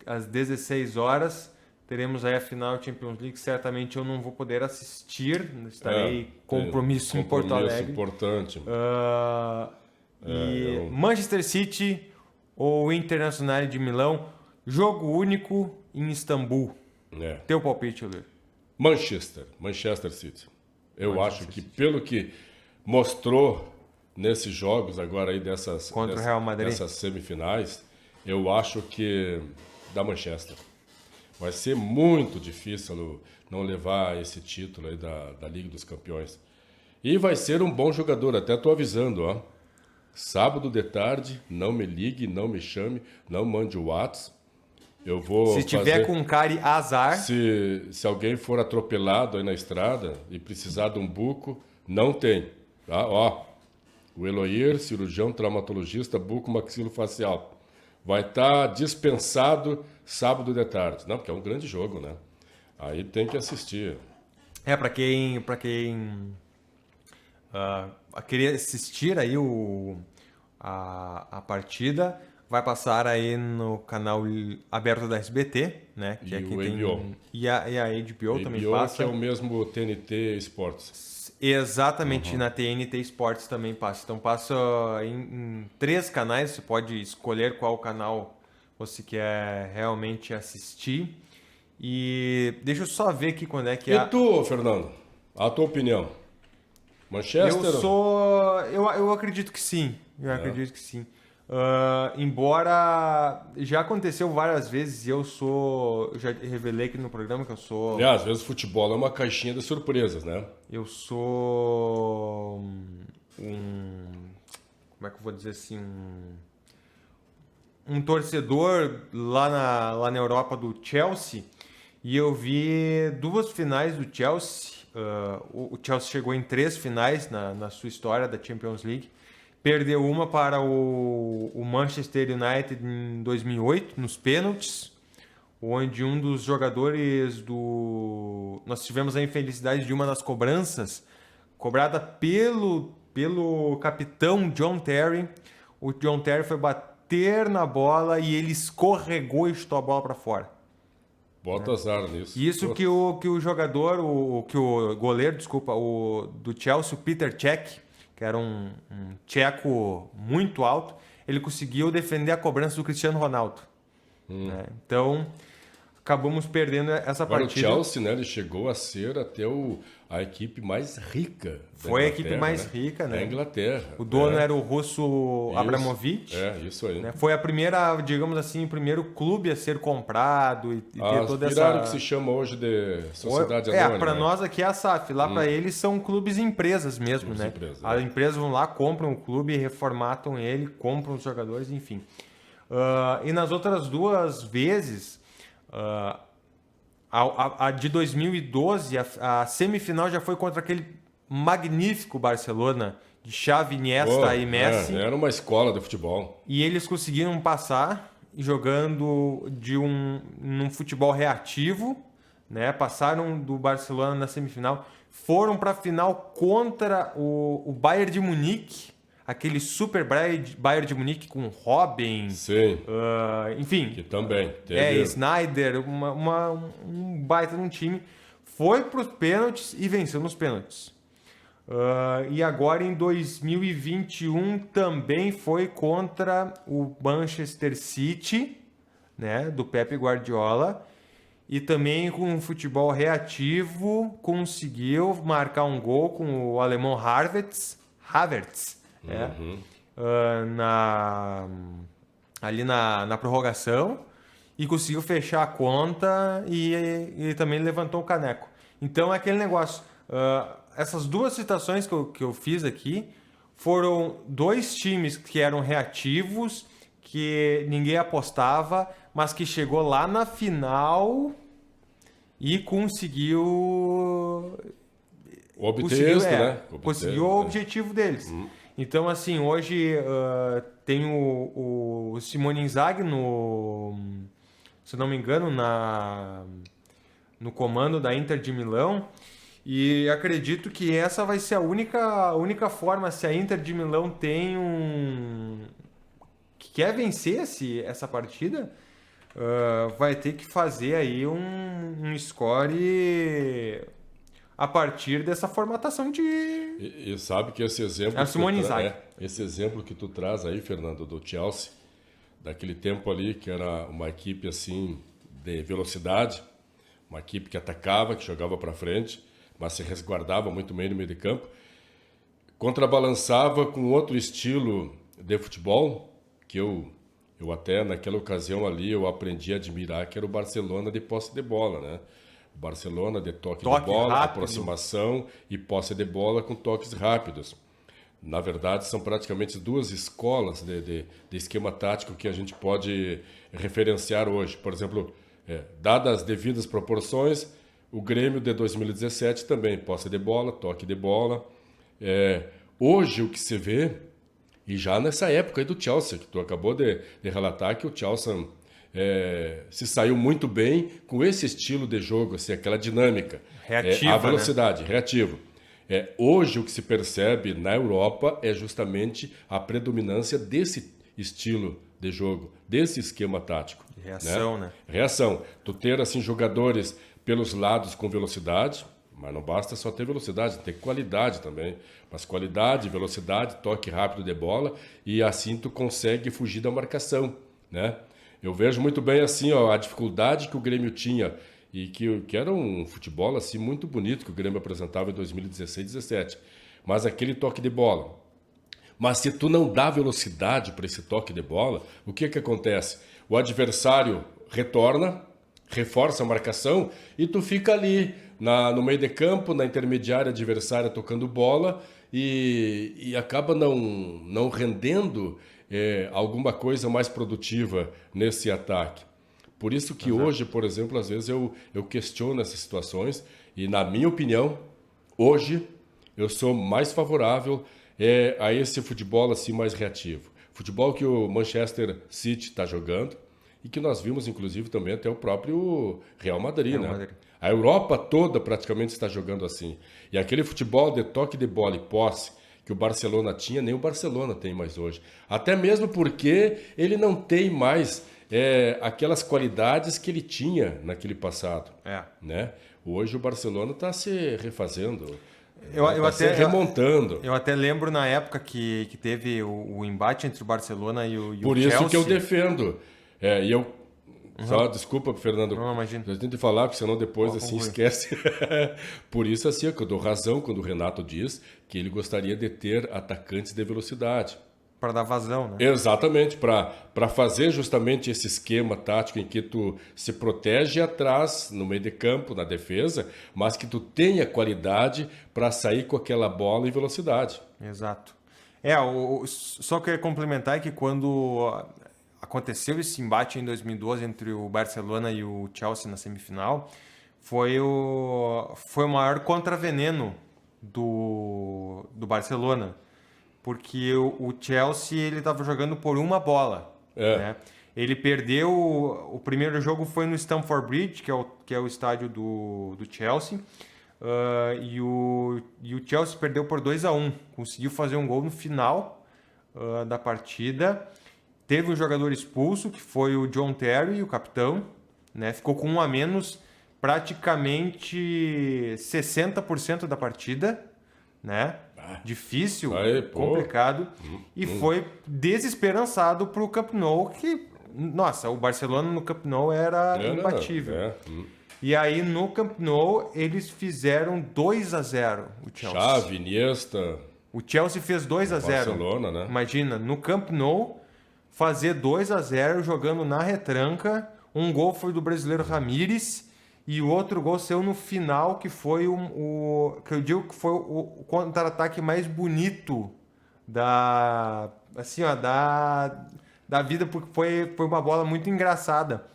às 16 horas, teremos aí a final da Champions League. Certamente eu não vou poder assistir, estarei compromisso em Porto Alegre. Importante. Manchester City ou Internacional de Milão, jogo único em Istambul. Teu palpite, Eloir? Manchester City. Eu acho que pelo que mostrou nesses jogos agora aí contra o Real Madrid, dessas semifinais, eu acho que da Manchester. Vai ser muito difícil não levar esse título aí da Liga dos Campeões. E vai ser um bom jogador, até estou avisando, ó. Sábado de tarde, não me ligue, não me chame, não mande o WhatsApp. Eu vou se tiver com cara e azar... Se alguém for atropelado aí na estrada e precisar de um buco, não tem. Tá? Ó, o Eloir, cirurgião traumatologista, buco maxilofacial. Vai estar dispensado sábado de tarde. Não, porque é um grande jogo, né? Aí tem que assistir. Para quem queria assistir aí a partida... Vai passar aí no canal aberto da SBT, né? Que e é quem o tem... HBO. E a HBO também passa. Que é o mesmo TNT Sports. Exatamente, na TNT Sports também passa. Então passa em 3 canais, você pode escolher qual canal você quer realmente assistir. E deixa eu só ver aqui quando é que E tu, Fernando? A tua opinião? Manchester? Eu acredito que sim. Acredito que sim. Embora já aconteceu várias vezes e eu já revelei aqui no programa que eu sou... Às vezes futebol é uma caixinha de surpresas, né? Eu sou como é que eu vou dizer assim? Um torcedor lá na Europa do Chelsea, e eu vi 2 finais do Chelsea. O Chelsea chegou em 3 finais na sua história da Champions League. Perdeu uma para o Manchester United em 2008, nos pênaltis, onde um dos jogadores nós tivemos a infelicidade de uma das cobranças, cobrada pelo capitão John Terry. O John Terry foi bater na bola e ele escorregou e chutou a bola para fora. Bota azar nisso. Isso que o jogador, que o goleiro, desculpa, do Chelsea, o Peter Cech, que era um tcheco muito alto, ele conseguiu defender a cobrança do Cristiano Ronaldo. Né? Então, acabamos perdendo essa Agora, partida. O Chelsea, né, ele chegou a ser até a equipe mais rica. Foi a equipe mais rica, né? Da Inglaterra. O dono era o russo Abramovich. Isso aí. Né? Foi a primeira, digamos assim, o primeiro clube a ser comprado e ter toda essa... que se chama hoje de Sociedade Anônima. Para nós aqui é a SAF. Lá para eles são clubes e empresas mesmo, né? As empresas vão lá, compram o clube, reformatam ele, compram os jogadores, enfim. E nas outras duas vezes... A de 2012, a semifinal já foi contra aquele magnífico Barcelona de Xavi, Iniesta e Messi. Era uma escola de futebol. E eles conseguiram passar jogando num futebol reativo, né? Passaram do Barcelona na semifinal, foram para a final contra o Bayern de Munique, aquele super Bayern de Munique com Robben, sim. Enfim. Que também teve... Snyder, um baita de um time. Foi para os pênaltis e venceu nos pênaltis. E agora em 2021 também foi contra o Manchester City, né, do Pep Guardiola. E também com um futebol reativo conseguiu marcar um gol com o alemão Havertz. Ali na prorrogação, e conseguiu fechar a conta e também levantou o caneco. Então é aquele negócio, essas duas citações que eu fiz aqui foram dois times que eram reativos, que ninguém apostava, mas que chegou lá na final e conseguiu conseguiu o objetivo deles. Então, assim, hoje tem o Simone Inzaghi se não me engano, no comando da Inter de Milão, e acredito que essa vai ser a única forma, se a Inter de Milão que quer vencer essa partida, vai ter que fazer aí um score a partir dessa formatação de... E sabe que esse exemplo... esse exemplo que tu traz aí, Fernando, do Chelsea, daquele tempo ali, que era uma equipe assim de velocidade, uma equipe que atacava, que jogava para frente, mas se resguardava muito bem no meio de campo, contrabalançava com outro estilo de futebol, que eu até naquela ocasião ali eu aprendi a admirar, que era o Barcelona de posse de bola, né? Barcelona de toque de bola, rápido, aproximação e posse de bola com toques rápidos. Na verdade, são praticamente duas escolas de esquema tático que a gente pode referenciar hoje. Por exemplo, dadas as devidas proporções, o Grêmio de 2017 também, posse de bola, toque de bola. Hoje o que se vê, e já nessa época aí do Chelsea, que tu acabou de relatar, que o Chelsea... se saiu muito bem com esse estilo de jogo, assim, aquela dinâmica. Reativa, a velocidade, né? Reativo. Hoje o que se percebe na Europa é justamente a predominância desse estilo de jogo, desse esquema tático. Reação, né? Reação. Tu ter assim, jogadores pelos lados com velocidade, mas não basta só ter velocidade, tem que ter qualidade também. Mas qualidade, velocidade, toque rápido de bola, e assim tu consegue fugir da marcação, né? Eu vejo muito bem assim, a dificuldade que o Grêmio tinha, e que era um futebol assim, muito bonito que o Grêmio apresentava em 2016 2017. Mas aquele toque de bola. Mas se tu não dá velocidade para esse toque de bola, o que acontece? O adversário retorna, reforça a marcação, e tu fica ali no meio de campo, na intermediária adversária tocando bola, e acaba não rendendo alguma coisa mais produtiva nesse ataque. Por isso que hoje, por exemplo, às vezes eu questiono essas situações, e na minha opinião, hoje eu sou mais favorável a esse futebol assim mais reativo. Futebol que o Manchester City está jogando, e que nós vimos inclusive também até o próprio Real Madrid, né? A Europa toda praticamente está jogando assim. E aquele futebol de toque de bola e posse que o Barcelona tinha, nem o Barcelona tem mais hoje. Até mesmo porque ele não tem mais aquelas qualidades que ele tinha naquele passado. Né? Hoje o Barcelona está se refazendo, está se remontando. Eu até lembro na época que teve o embate entre o Barcelona e o Por Chelsea. isso que eu defendo. E eu Só desculpa, Fernando. Não, imagina. Eu tenho que falar, porque senão depois esquece. Por isso, assim, que eu dou razão quando o Renato diz que ele gostaria de ter atacantes de velocidade. Para dar vazão, né? Exatamente, para fazer justamente esse esquema tático em que tu se protege atrás, no meio de campo, na defesa, mas que tu tenha qualidade para sair com aquela bola em velocidade. Exato. Só queria complementar que quando aconteceu esse embate em 2012 entre o Barcelona e o Chelsea na semifinal, foi o maior contraveneno do Barcelona. Porque o Chelsea ele estava jogando por uma bola. Né? Ele perdeu... O primeiro jogo foi no Stamford Bridge, que é o estádio do Chelsea. E o Chelsea perdeu por 2-1. Conseguiu fazer um gol no final da partida. Teve um jogador expulso, que foi o John Terry, o capitão. Né? Ficou com 1 a menos praticamente 60% da partida. Né? Difícil, complicado. E foi desesperançado para o Camp Nou, que, nossa, o Barcelona no Camp Nou era imbatível. E aí no Camp Nou eles fizeram 2-0 o Chelsea. Xavi, Iniesta. O Chelsea fez 2-0. Barcelona, né? Imagina, no Camp Nou fazer 2-0 jogando na retranca. Um gol foi do brasileiro Ramírez. E o outro gol saiu no final, que foi que eu digo que foi o contra-ataque mais bonito da vida, porque foi uma bola muito engraçada.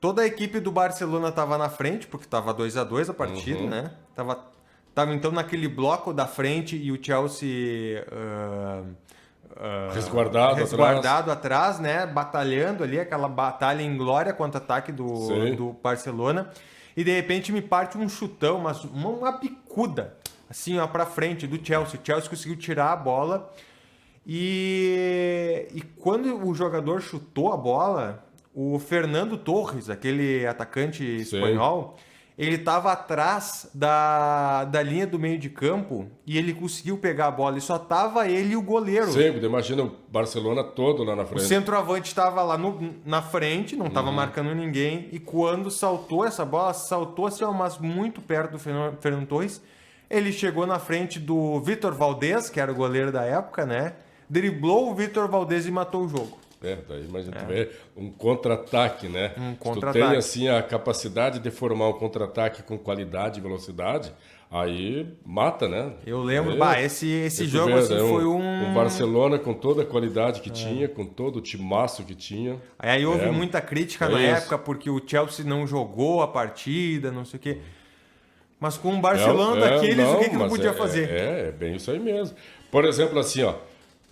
Toda a equipe do Barcelona estava na frente, porque estava 2-2 a partida, né? Tava então naquele bloco da frente e o Chelsea... resguardado atrás, né? Batalhando ali, aquela batalha em glória contra o ataque do Barcelona. E de repente me parte um chutão, uma bicuda, assim, ó, pra frente do Chelsea. O Chelsea conseguiu tirar a bola. E quando o jogador chutou a bola, o Fernando Torres, aquele atacante espanhol, ele estava atrás da linha do meio de campo e ele conseguiu pegar a bola. E só tava ele e o goleiro. Sempre, imagina o Barcelona todo lá na frente. O centroavante estava lá na frente, não estava marcando ninguém. E quando saltou essa bola, saltou assim, mas muito perto do Fernando Torres. Ele chegou na frente do Vitor Valdés, que era o goleiro da época, né? Driblou o Vitor Valdés e matou o jogo. Daí imagina, tu vê um contra-ataque, né? Se tu tem assim a capacidade de formar um contra-ataque com qualidade e velocidade, aí mata, né? Eu lembro, esse jogo assim, foi um Barcelona com toda a qualidade que tinha, com todo o timaço que tinha. Aí houve muita crítica na época, porque o Chelsea não jogou a partida, não sei o quê. Mas com o Barcelona daqueles, o que não podia fazer? É bem isso aí mesmo. Por exemplo, assim, ó,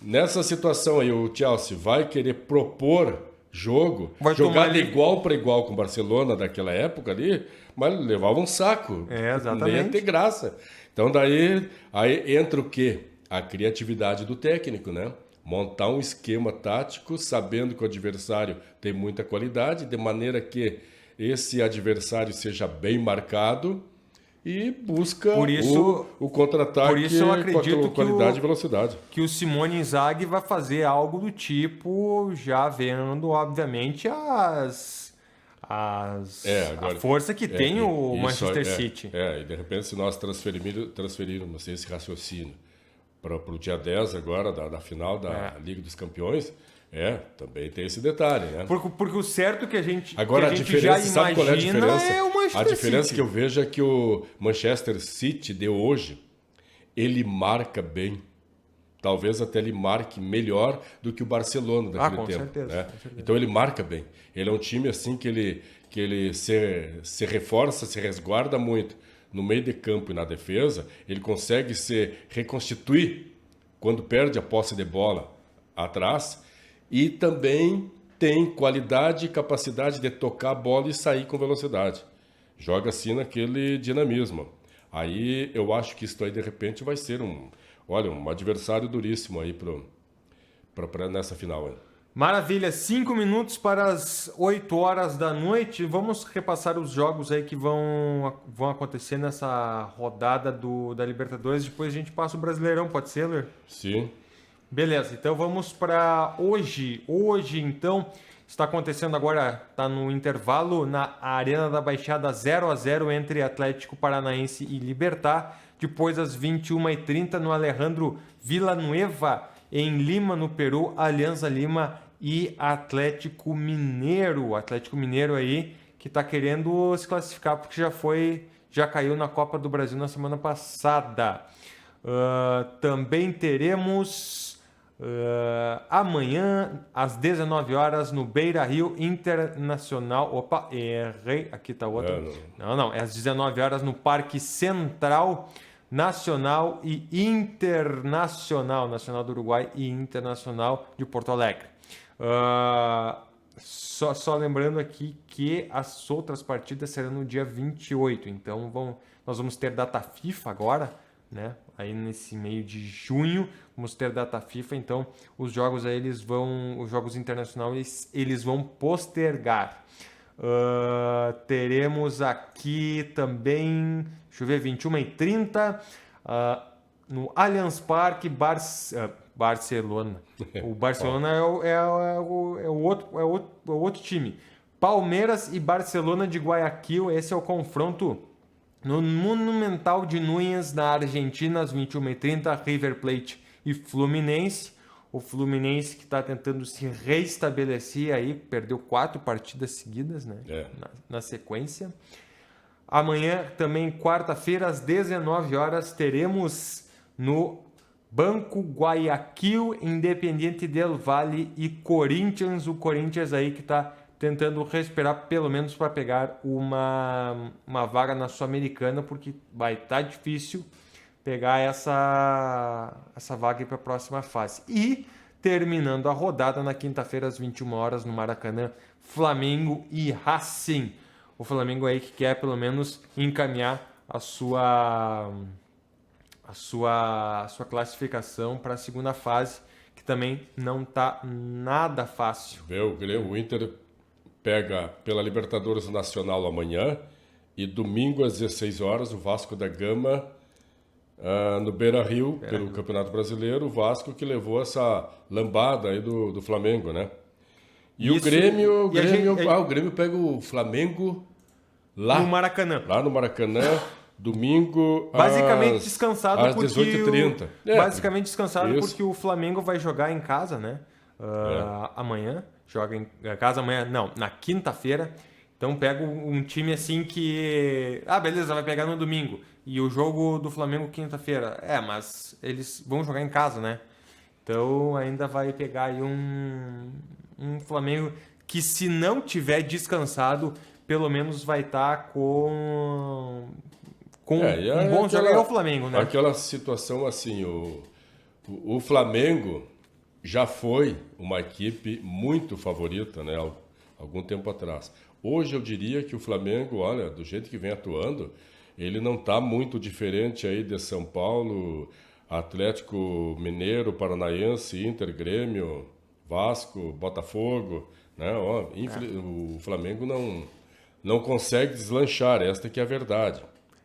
nessa situação aí, o Chelsea vai querer propor jogo, jogar de igual para igual com o Barcelona daquela época ali, mas levava um saco. Exatamente. Não ia ter graça. Então daí aí entra o quê? A criatividade do técnico, né? Montar um esquema tático sabendo que o adversário tem muita qualidade, de maneira que esse adversário seja bem marcado e busca o contra-ataque com aquela qualidade e velocidade. Que o Simone Inzaghi vai fazer algo do tipo, já vendo, obviamente, a força que tem o Manchester City. E de repente, se nós transferirmos esse raciocínio para o dia 10 agora, da final da Liga dos Campeões, também tem esse detalhe, né? Porque o certo que a gente, agora, que a gente já imagina sabe qual é a diferença? É o Manchester City. A diferença que eu vejo é que o Manchester City de hoje, ele marca bem. Talvez até ele marque melhor do que o Barcelona daquele tempo. Certeza, né? Com certeza. Então ele marca bem. Ele é um time assim que ele se reforça, se resguarda muito no meio de campo e na defesa. Ele consegue se reconstituir quando perde a posse de bola atrás. E também tem qualidade e capacidade de tocar a bola e sair com velocidade. Joga assim naquele dinamismo. Aí eu acho que isso aí de repente vai ser um adversário duríssimo aí nessa final. Aí. Maravilha, 5 minutos para as 8 horas da noite. Vamos repassar os jogos aí que vão acontecer nessa rodada da Libertadores. Depois a gente passa o Brasileirão, pode ser, Ler? Sim. Beleza, então vamos para hoje. Hoje, então, está acontecendo agora, está no intervalo na Arena da Baixada 0-0 entre Atlético Paranaense e Libertad. Depois, às 21h30, no Alejandro Villanueva, em Lima, no Peru, Alianza Lima e Atlético Mineiro. Atlético Mineiro aí que está querendo se classificar porque já caiu na Copa do Brasil na semana passada. Também teremos amanhã às 19 horas no Beira-Rio Internacional. Opa, errei, aqui está outro. Não, é às 19 horas no Parque Central Nacional e Internacional, Nacional do Uruguai e Internacional de Porto Alegre. Só lembrando aqui que as outras partidas serão no dia 28, então nós vamos ter data FIFA agora, né? Aí nesse meio de junho vamos ter data FIFA, então os jogos aí os jogos internacionais eles vão postergar. Teremos aqui também, deixa eu ver, 21h30 no Allianz Parque, Barcelona. O Barcelona é o outro time. Palmeiras e Barcelona de Guayaquil, esse é o confronto no Monumental de Núñez, na Argentina, às 21h30, River Plate e Fluminense. O Fluminense que está tentando se reestabelecer aí, perdeu 4 partidas seguidas, né? Na sequência. Amanhã, também quarta-feira, às 19 horas, teremos no Banco Guayaquil, Independiente del Valle e Corinthians. O Corinthians aí que está tentando respirar pelo menos para pegar uma vaga na Sul-Americana, porque vai estar difícil pegar essa vaga para a próxima fase. E terminando a rodada na quinta-feira às 21 horas no Maracanã, Flamengo e Racing. O Flamengo aí que quer pelo menos encaminhar a sua classificação para a segunda fase, que também não está nada fácil. O Inter pega pela Libertadores Nacional amanhã e domingo às 16 horas o Vasco da Gama no Beira-Rio, pelo Campeonato Brasileiro, o Vasco que levou essa lambada aí do Flamengo, né? E o Grêmio pega o Flamengo lá no Maracanã. Lá no Maracanã, domingo basicamente descansado às 18h30. Basicamente descansado porque o Flamengo vai jogar em casa, né? Amanhã, joga em casa amanhã, não, na quinta-feira. Então pega um time assim que... beleza, vai pegar no domingo. E o jogo do Flamengo quinta-feira. Mas eles vão jogar em casa, né? Então ainda vai pegar aí um Flamengo que, se não tiver descansado, pelo menos vai estar com um bom jogo. É o Flamengo, né? Aquela situação assim, o Flamengo já foi uma equipe muito favorita, né? Algum tempo atrás. Hoje eu diria que o Flamengo, olha, do jeito que vem atuando, ele não está muito diferente aí de São Paulo, Atlético Mineiro, Paranaense, Inter, Grêmio, Vasco, Botafogo, né? O Flamengo não consegue deslanchar, esta que é a verdade.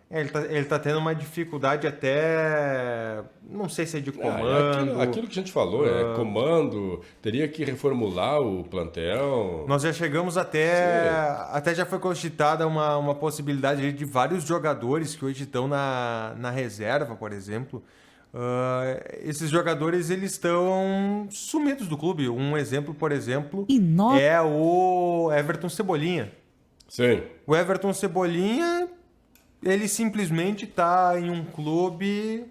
Ele tá tendo uma dificuldade até... Não sei se é de comando... Aquilo que a gente falou, comando, teria que reformular o plantel... Nós já chegamos até já foi cogitada uma possibilidade de vários jogadores que hoje estão na reserva, por exemplo. Esses jogadores, eles estão sumidos do clube. Um exemplo, por exemplo, é o Everton Cebolinha. Sim. O Everton Cebolinha... Ele simplesmente está em um clube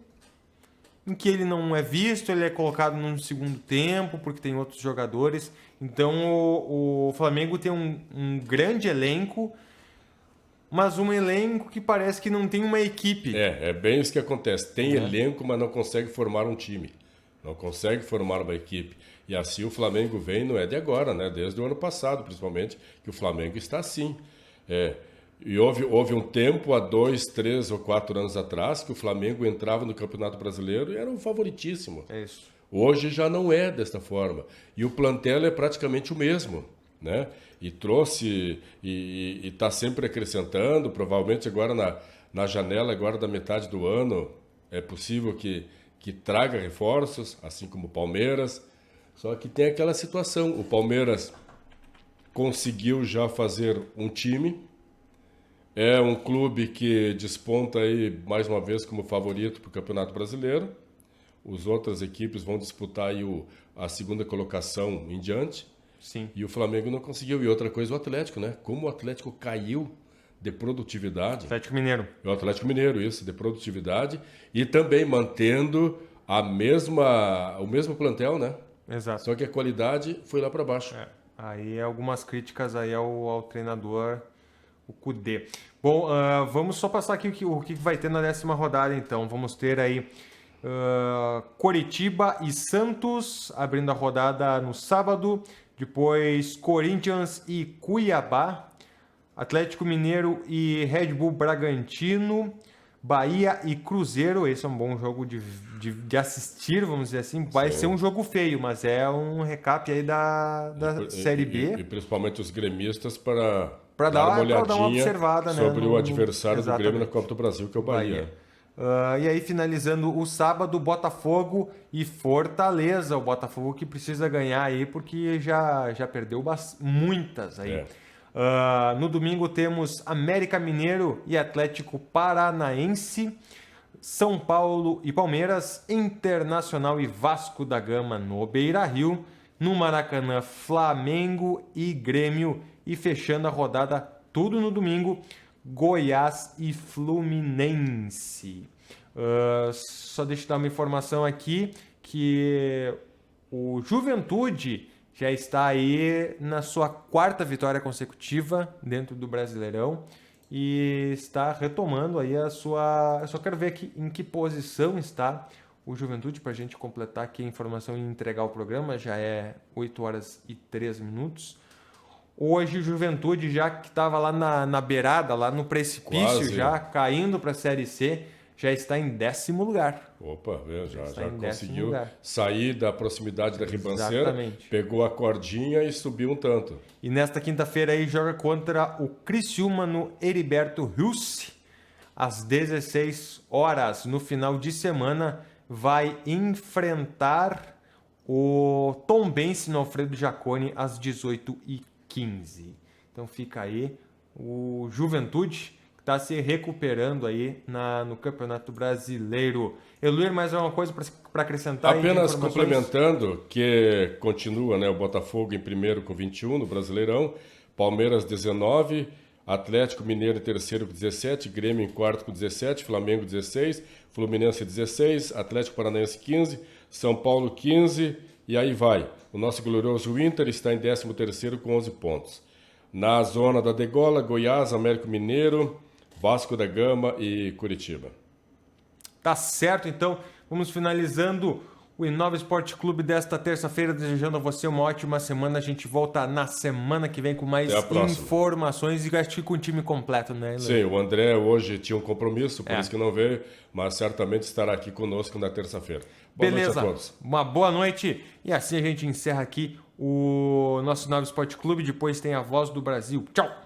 em que ele não é visto, ele é colocado num segundo tempo, porque tem outros jogadores. Então o Flamengo tem um grande elenco, mas um elenco que parece que não tem uma equipe. É bem isso que acontece. Tem elenco, mas não consegue formar um time. Não consegue formar uma equipe. E assim o Flamengo vem, não é de agora, né? Desde o ano passado, principalmente, que o Flamengo está assim. E houve um tempo, há 2, 3 ou 4 anos atrás, que o Flamengo entrava no Campeonato Brasileiro e era um favoritíssimo. É isso. Hoje já não é desta forma. E o plantel é praticamente o mesmo, né? E trouxe, e está sempre acrescentando, provavelmente agora na janela agora da metade do ano, é possível que que traga reforços, assim como o Palmeiras. Só que tem aquela situação, o Palmeiras conseguiu já fazer um time, é um clube que desponta aí mais uma vez como favorito para o Campeonato Brasileiro. As outras equipes vão disputar aí a segunda colocação em diante. Sim. E o Flamengo não conseguiu. E outra coisa, o Atlético, né? Como o Atlético caiu de produtividade. Atlético Mineiro. É o Atlético Mineiro, isso, de produtividade. E também mantendo o mesmo plantel, né? Exato. Só que a qualidade foi lá para baixo. Aí algumas críticas aí ao treinador, o Kudê. Bom, vamos só passar aqui o que vai ter na 10ª rodada, então. Vamos ter aí Coritiba e Santos abrindo a rodada no sábado. Depois Corinthians e Cuiabá. Atlético Mineiro e Red Bull Bragantino. Bahia e Cruzeiro. Esse é um bom jogo de assistir, vamos dizer assim. Vai ser um jogo feio, mas é um recap aí da Série B. E principalmente os gremistas para dar uma olhadinha dar uma observada, sobre o adversário do Grêmio na Copa do Brasil, que é o Bahia. E aí, finalizando o sábado, Botafogo e Fortaleza. O Botafogo que precisa ganhar aí, porque já perdeu muitas aí. No domingo temos América Mineiro e Atlético Paranaense. São Paulo e Palmeiras. Internacional e Vasco da Gama no Beira-Rio. No Maracanã, Flamengo e Grêmio. E fechando a rodada, tudo no domingo, Goiás e Fluminense. Só deixa eu dar uma informação aqui que o Juventude já está aí na sua 4ª vitória consecutiva dentro do Brasileirão e está retomando aí a sua... Eu só quero ver aqui em que posição está o Juventude para a gente completar aqui a informação e entregar o programa. Já é 8h03. Hoje o Juventude, já que estava lá na beirada, lá no precipício, quase, já caindo para a Série C, já está em 10º lugar. Opa, já conseguiu sair da proximidade da ribanceira, Exatamente. Pegou a cordinha e subiu um tanto. E nesta quinta-feira aí joga contra o Criciúma no Heriberto Hilse, às 16 horas. No final de semana vai enfrentar o Tombense no Alfredo Jaconi às 18h15. Então fica aí o Juventude, que está se recuperando aí no Campeonato Brasileiro. Eluir, mais alguma coisa para acrescentar? Apenas complementando que continua, né, o Botafogo em primeiro com 21 no Brasileirão, Palmeiras 19, Atlético Mineiro em terceiro com 17, Grêmio em quarto com 17, Flamengo 16, Fluminense 16, Atlético Paranaense 15, São Paulo 15 e aí vai. O nosso glorioso Inter está em 13º com 11 pontos. Na zona da degola, Goiás, América Mineiro, Vasco da Gama e Curitiba. Tá certo, então vamos finalizando o Inova Esporte Clube desta terça-feira, desejando a você uma ótima semana. A gente volta na semana que vem com mais informações e acho que com o time completo, né, Leandro? Sim, o André hoje tinha um compromisso, por isso que não veio, mas certamente estará aqui conosco na terça-feira. Beleza, uma boa noite e assim a gente encerra aqui o nosso Inova Esporte Clube. Depois tem a Voz do Brasil. Tchau!